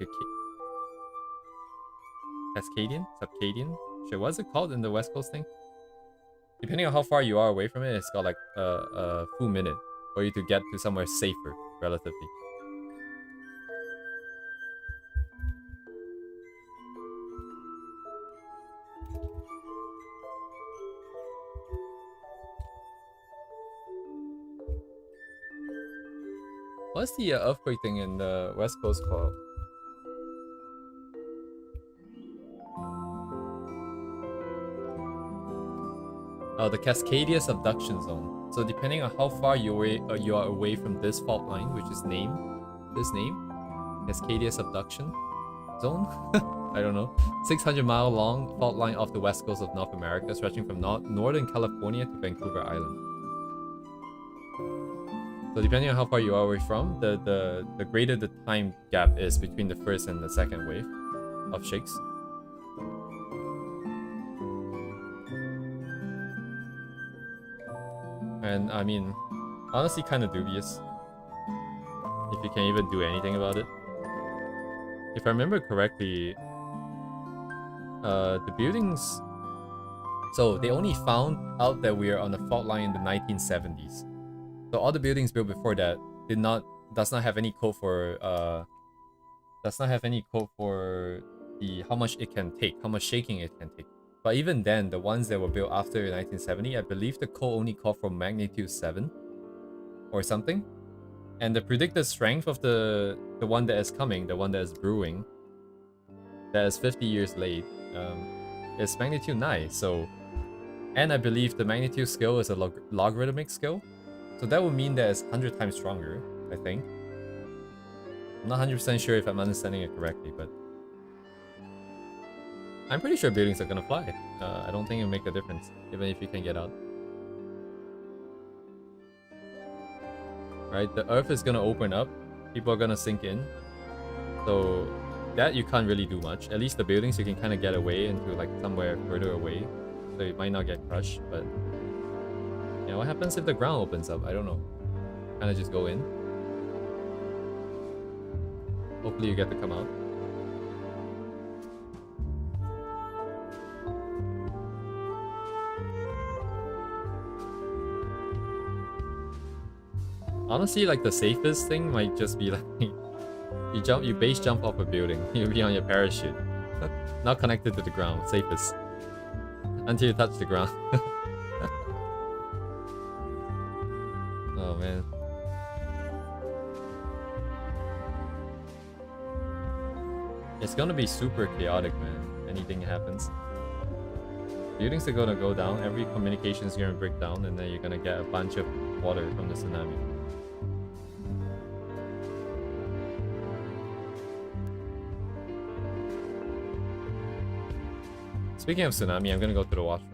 Cascadian? Subcadian? Shit, what's it called in the West Coast thing? Depending on how far you are away from it, it's got like a full minute for you to get to somewhere safer, relatively. What's the earthquake thing in the West Coast called? Oh, the Cascadia subduction zone. So depending on how far you are away from this fault line, which is named this name, Cascadia subduction zone. I don't know. 600-mile long fault line off the west coast of North America, stretching from northern California to Vancouver Island. So depending on how far you are away from, the greater the time gap is between the first and the second wave of shakes. And I mean, honestly kind of dubious if you can even do anything about it. If I remember correctly, the buildings... So they only found out that we are on the fault line in the 1970s. So all the buildings built before that does not have any code for the how much it can take, how much shaking it can take. But even then, the ones that were built after 1970, I believe the code only called for magnitude 7 or something. And the predicted strength of the one that is coming, the one that is brewing, that is 50 years late, is magnitude 9. So, and I believe the magnitude scale is a logarithmic scale. So that would mean that it's 100 times stronger, I think. I'm not 100% sure if I'm understanding it correctly, but I'm pretty sure buildings are gonna fly. I don't think it'll make a difference, even if you can get out. Right, the earth is gonna open up, people are gonna sink in. So that you can't really do much. At least the buildings you can kind of get away into like somewhere further away. So you might not get crushed, but... Yeah, what happens if the ground opens up? I don't know. Kind of just go in. Hopefully you get to come out. Honestly, like the safest thing might just be like you base jump off a building. You'll be on your parachute. Not connected to the ground. Safest. Until you touch the ground. Oh man. It's gonna be super chaotic, man. Anything happens. Buildings are gonna go down, every communication is gonna break down, and then you're gonna get a bunch of water from the tsunami. Speaking of tsunami, I'm gonna go to the washroom.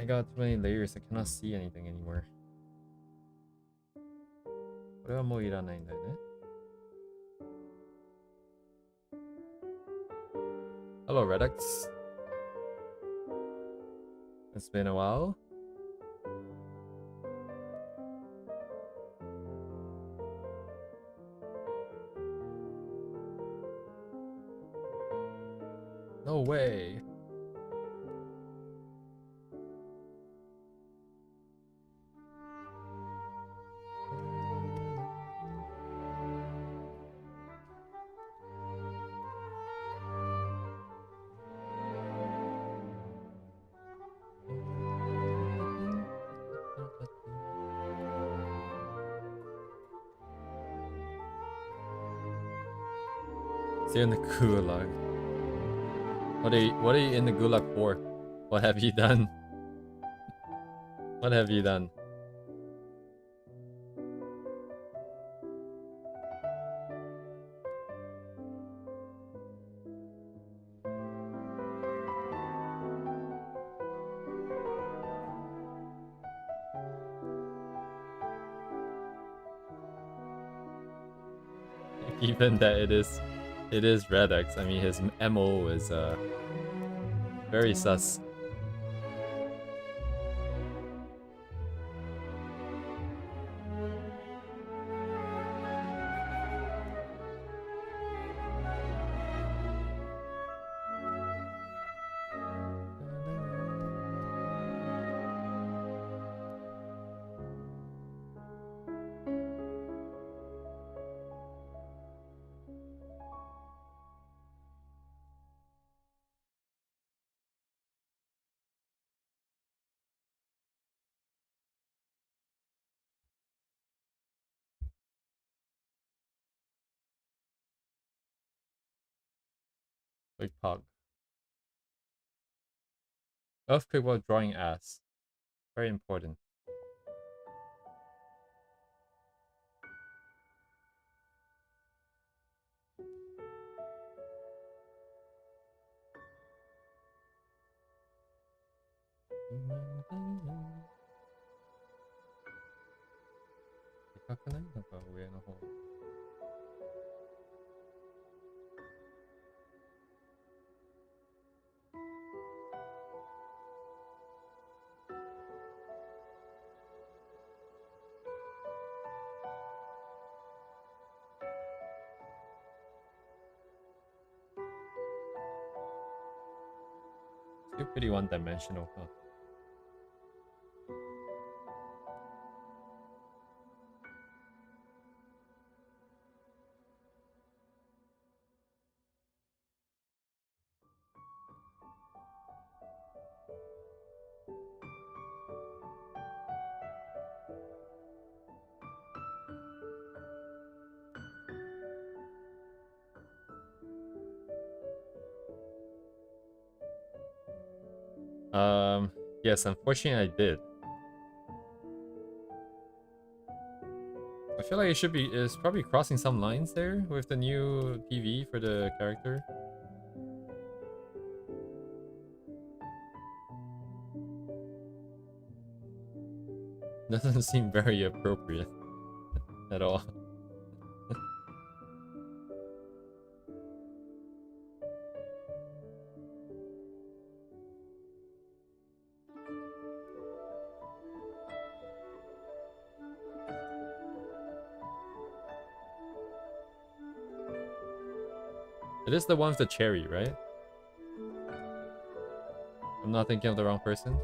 I got too many layers. I cannot see anything anymore. これはもういらないんだよね。Hello, Redux. It's been a while. No way. Stay in the gulag. What are you in the gulag for? What have you done? What have you done? Even that it is Redux. I mean, his MO is very sus. Like Pog. Earthquake while drawing ass. Very important. Still pretty one-dimensional, huh? Yes, unfortunately I did. I feel like it's probably crossing some lines there with the new PV for the character. Doesn't seem very appropriate at all. It is the one with the cherry, right? I'm not thinking of the wrong person.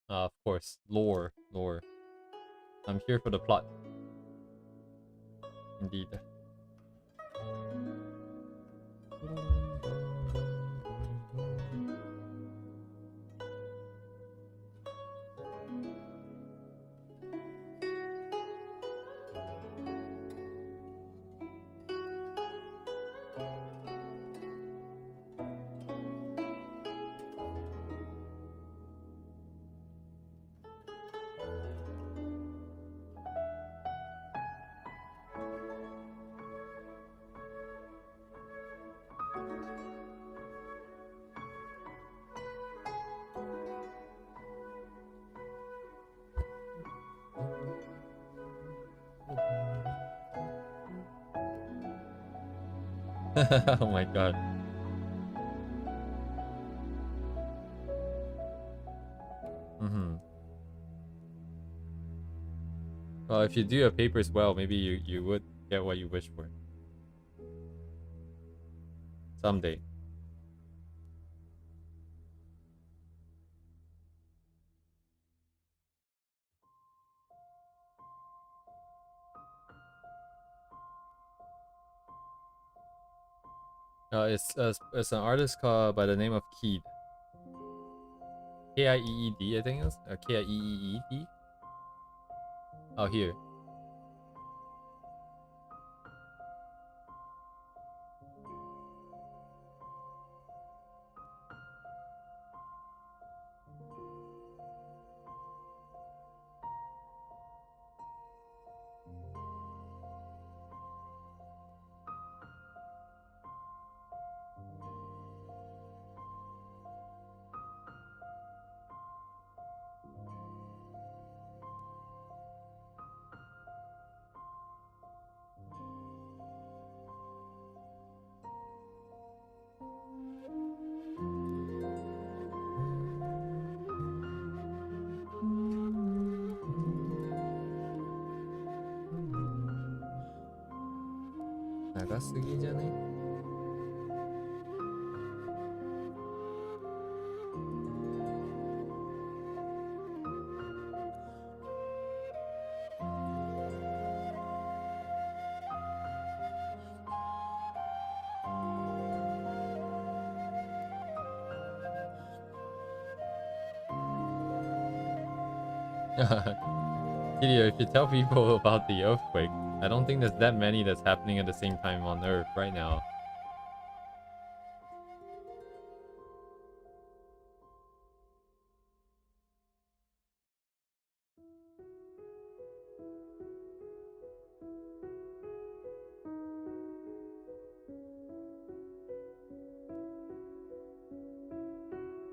Of course. Lore. I'm here for the plot. Indeed. Oh my god. Well, if you do your papers well, maybe you would get what you wish for. Someday. It's an artist called by the name of Keed. K-I-E-E-D, I think it is. K-I-E-E-E-D. Oh, here. Hideo, if you tell people about the earthquake, I don't think there's that many that's happening at the same time on Earth right now.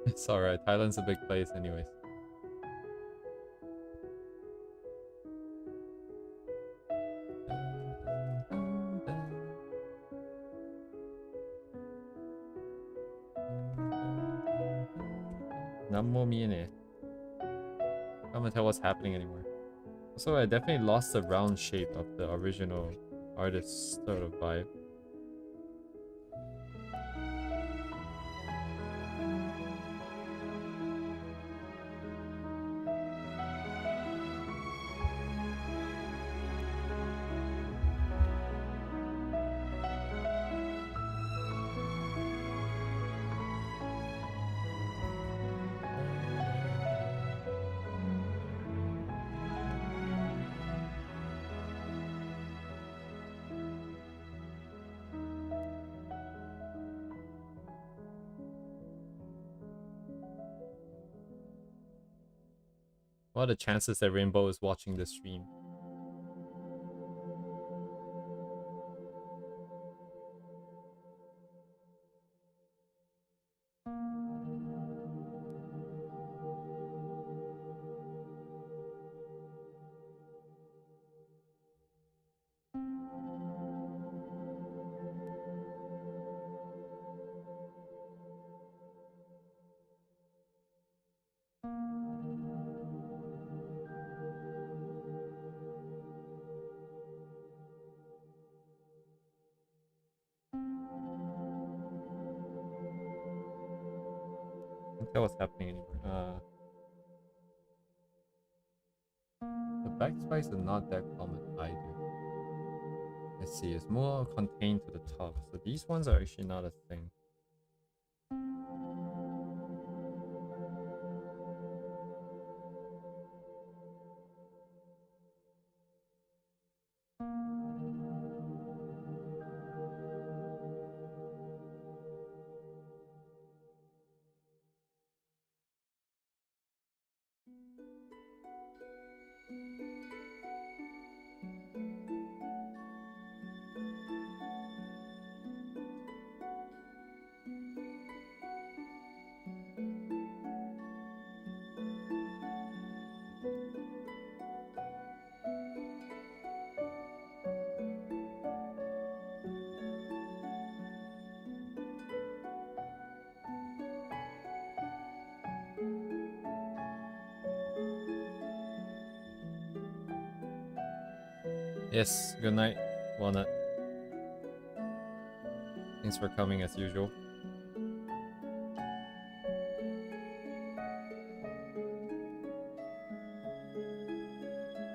It's alright, Thailand's a big place anyways. Can't tell what's happening anymore. Also, I definitely lost the round shape of the original artist's sort of vibe. What are the chances that Rainbow is watching this stream? Can't tell what's happening anymore. The backspikes are not that common either. Let's see, it's more contained to the top. So these ones are actually not a thing. Yes, good night, Walnut. Thanks for coming as usual.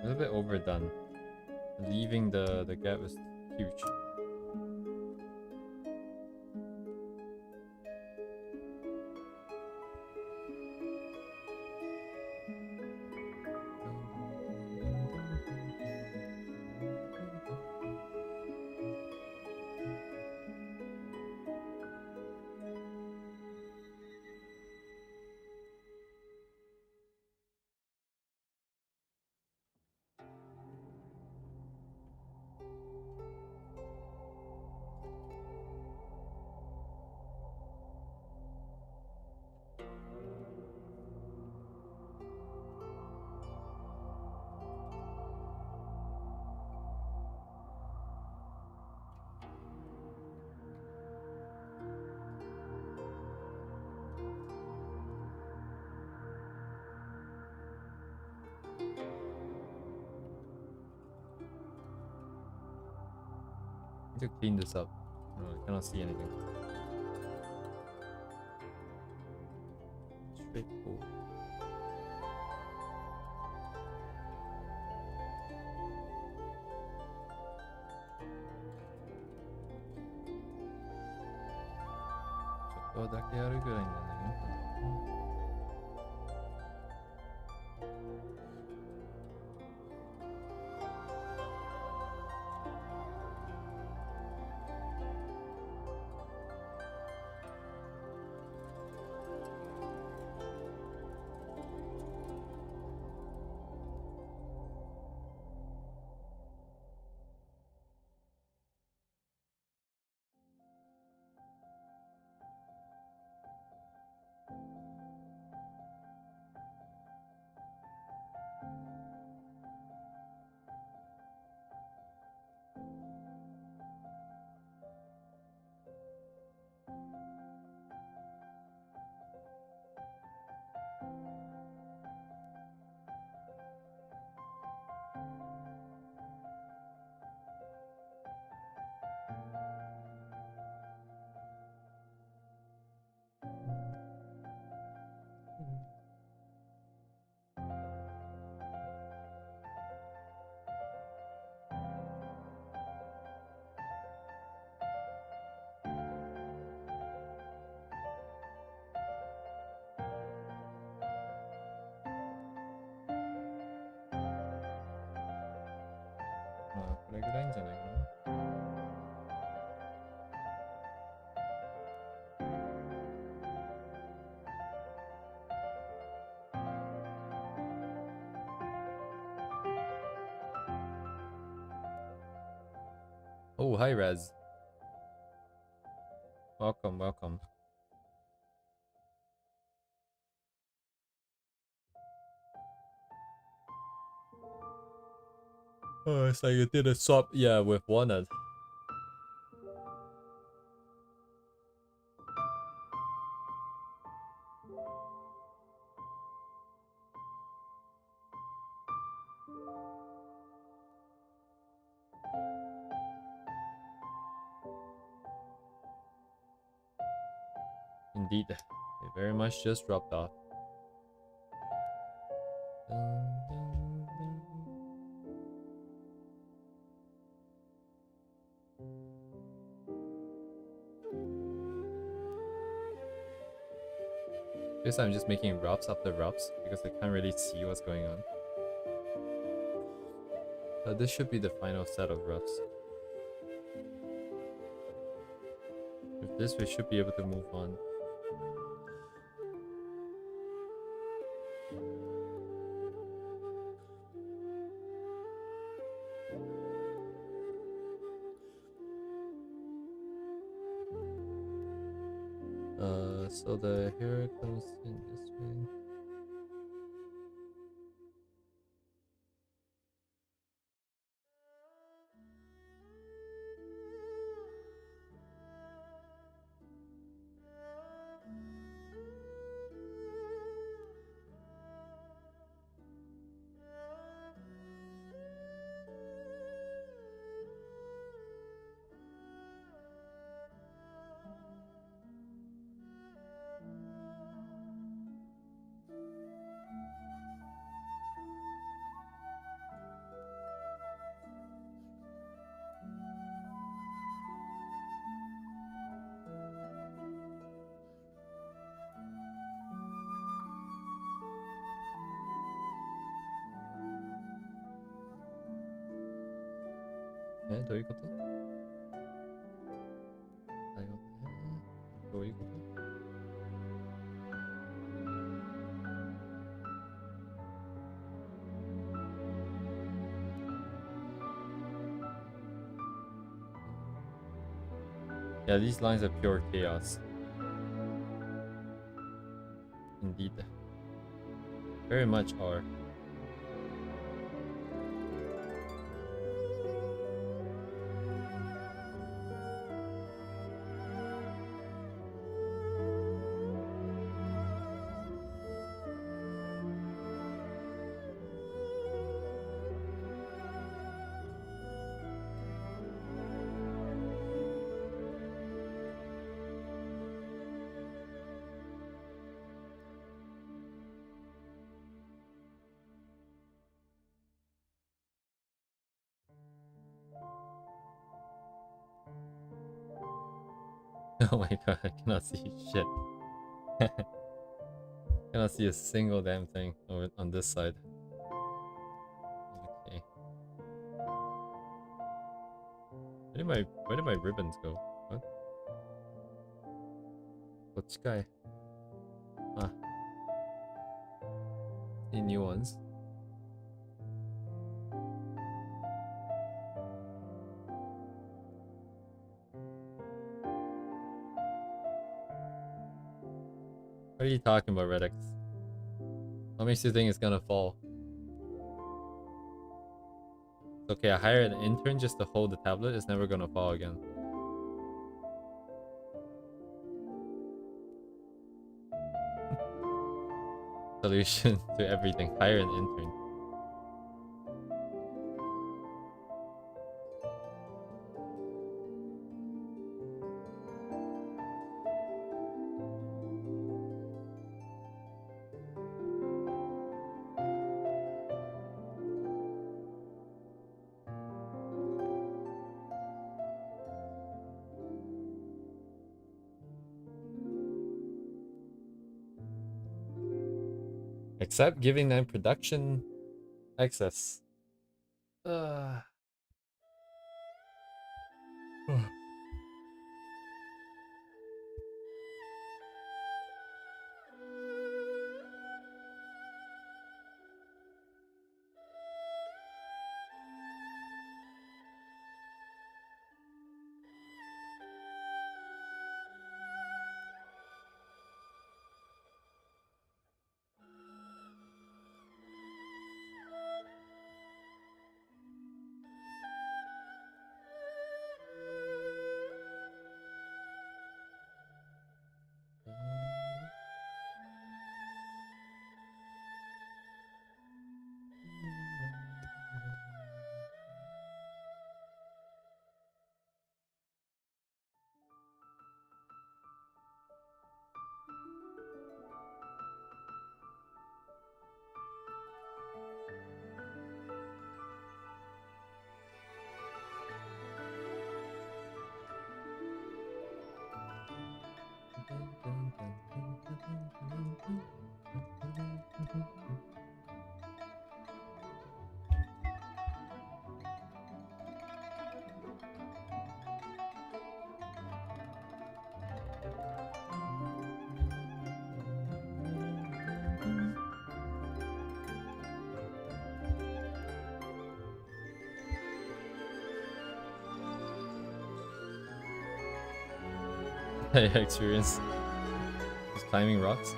A little bit overdone. Leaving the gap is huge. Need to clean this up. No, I cannot see anything. Straightforward. Oh, hi Rez. Welcome, welcome. Oh, it's like you did a swap, yeah, with Walnut. Indeed, it very much just dropped off. Guess I'm just making roughs after roughs because I can't really see what's going on. But this should be the final set of roughs. With this, we should be able to move on. So the hair comes in this way. え、どういうこと？どういうこと？ Yeah, these lines are pure chaos. Indeed. Very much are. Oh my god, I cannot see shit. Cannot see a single damn thing over on this side. Okay. Where did my ribbons go? What? こっちかい。Ah. Any new ones? What are you talking about, Redix? What makes you think it's gonna fall? It's okay, I hired an intern just to hold the tablet. It's never gonna fall again. Solution to everything. Hire an intern. Except giving them production access. Experience just climbing rocks.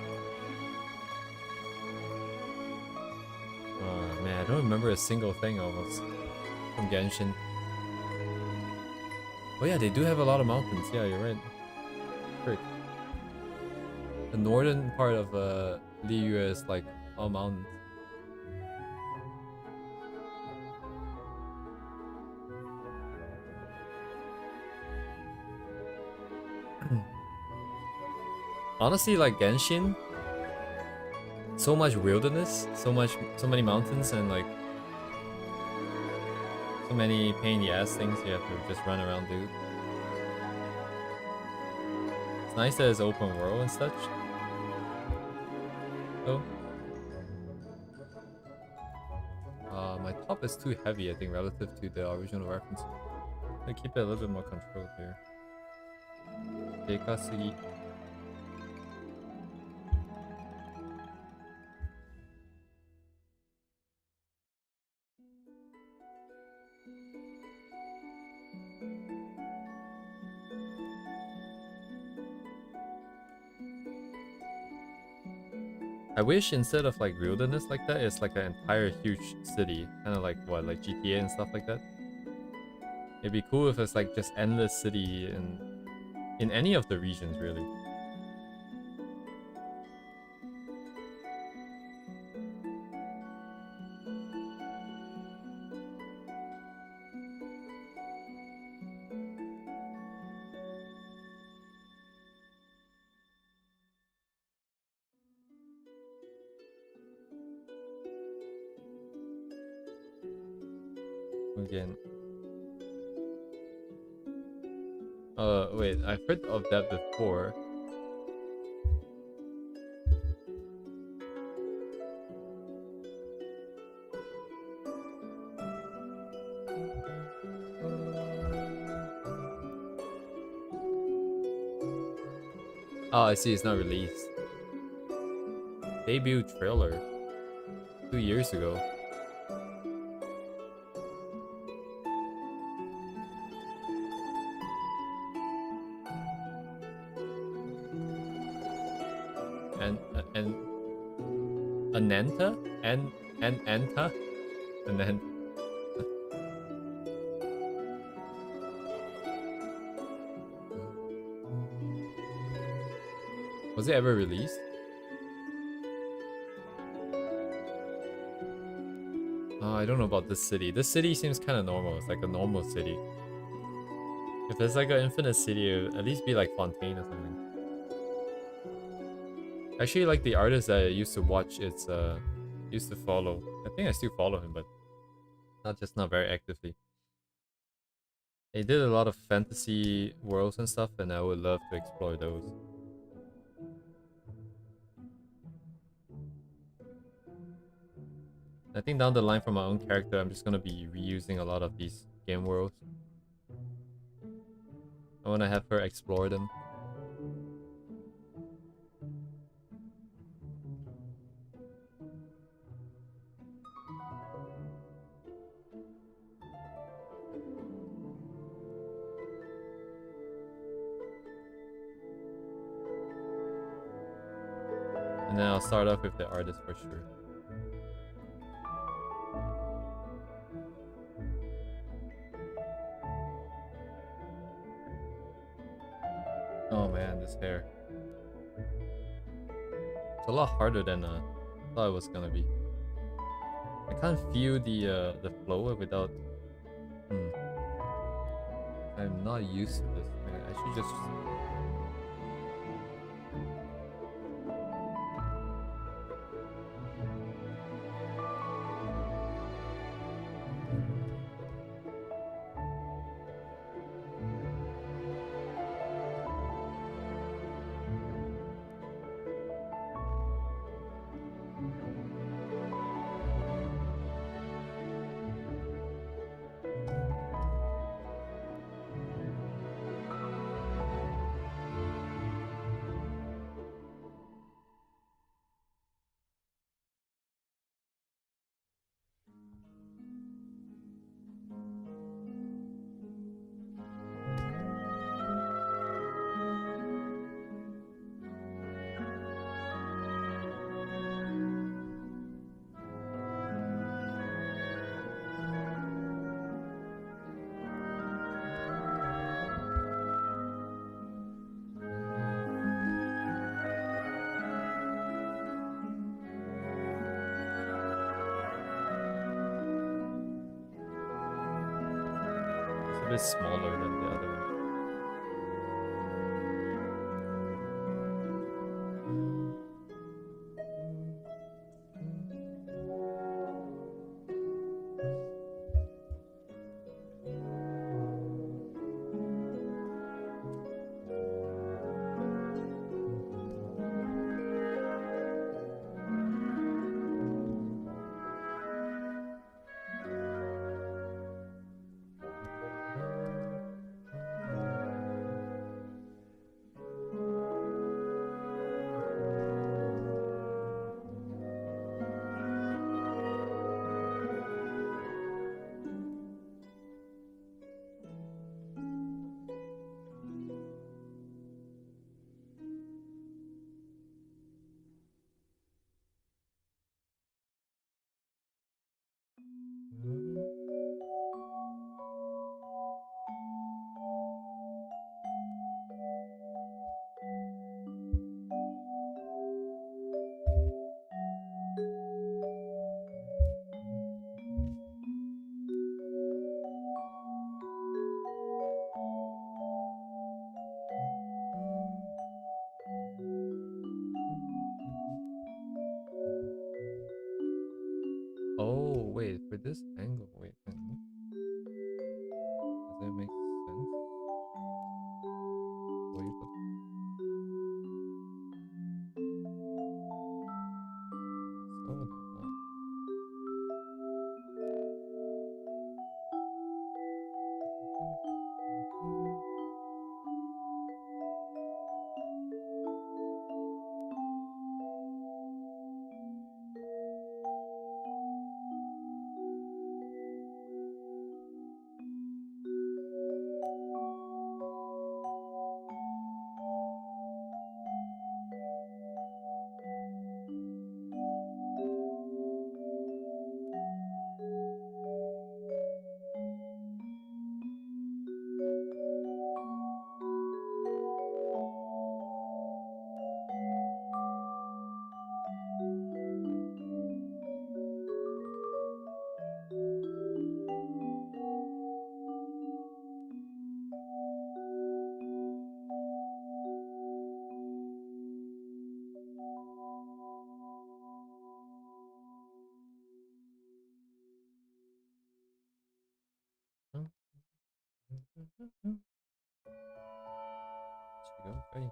Man, I don't remember a single thing almost from Genshin. Oh yeah, they do have a lot of mountains. Yeah, you're right. Frick. The northern part of Liu is like all mountains. Honestly, like Genshin, so much wilderness, so many mountains, and like so many pain in the ass things you have to just run around do. It's nice that it's open world and such. Oh. My top is too heavy, I think, relative to the original reference. To keep it a little bit more controlled here. Dekasugi. I wish instead of like wilderness like that, it's like an entire huge city. Kind of like what, like GTA and stuff like that. It'd be cool if it's like just endless city in any of the regions really. Again. Wait, I've heard of that before. Oh, I see, it's not released. Debut trailer 2 years ago. And Ananta? And Anta? And then was it ever released? I don't know about this city. This city seems kind of normal. It's like a normal city. If it's like an infinite city, it would at least be like Fontaine or something. Actually, like the artist that I used to watch, used to follow. I think I still follow him, but not very actively. They did a lot of fantasy worlds and stuff, and I would love to explore those. I think down the line for my own character, I'm just gonna be reusing a lot of these game worlds. I wanna have her explore them. And then I'll start off with the artist for sure. Oh man, this hair. It's a lot harder than I thought it was gonna be. I can't feel the flow without... I'm not used to this. I should just... It's a bit smaller than the other one. wait, for this angle, wait, hang on. Does that make sense? Wait, but... So the what? Okay.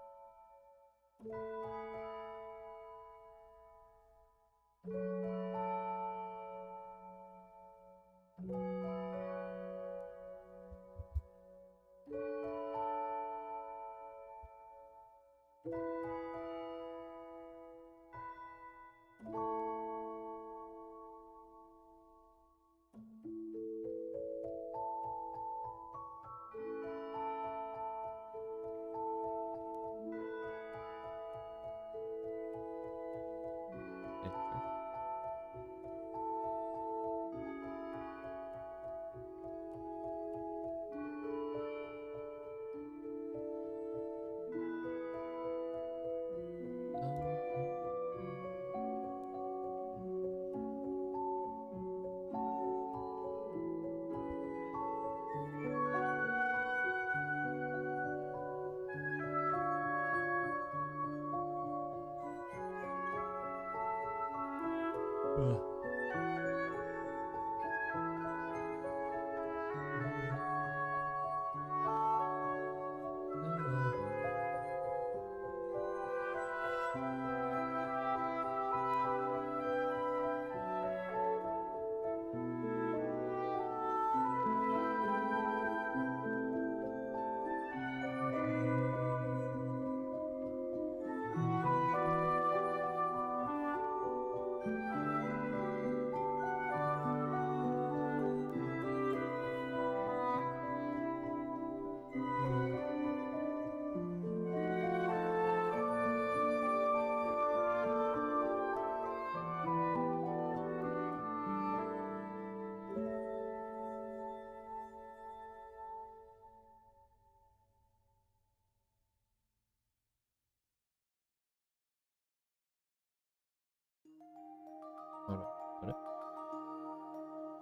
あら、あれ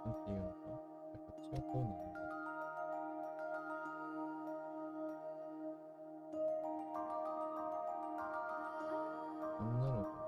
なんていうのか。こっちはこうなんだ。女の子。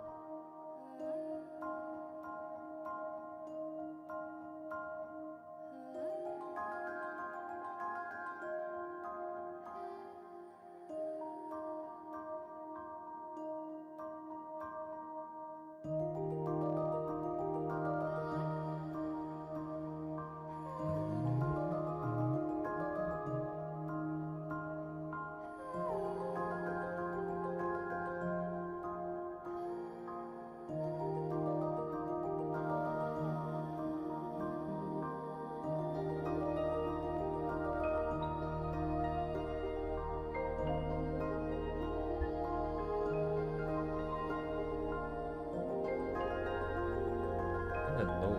I don't know.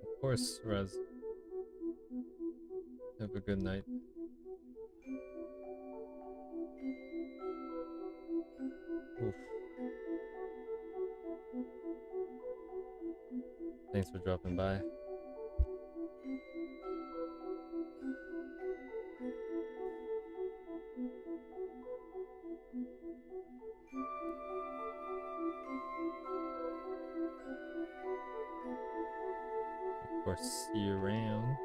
Of course, Raz. Have a good night. Oof. Thanks for dropping by. Of course, see you around.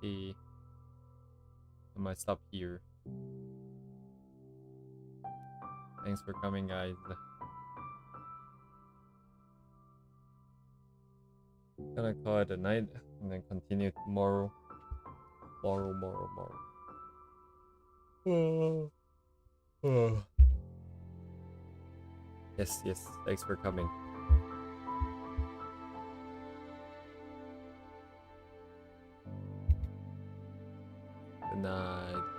I might stop here. Thanks for coming, guys. Gonna call it a night and then continue tomorrow. Tomorrow. Yes. Thanks for coming. Good night.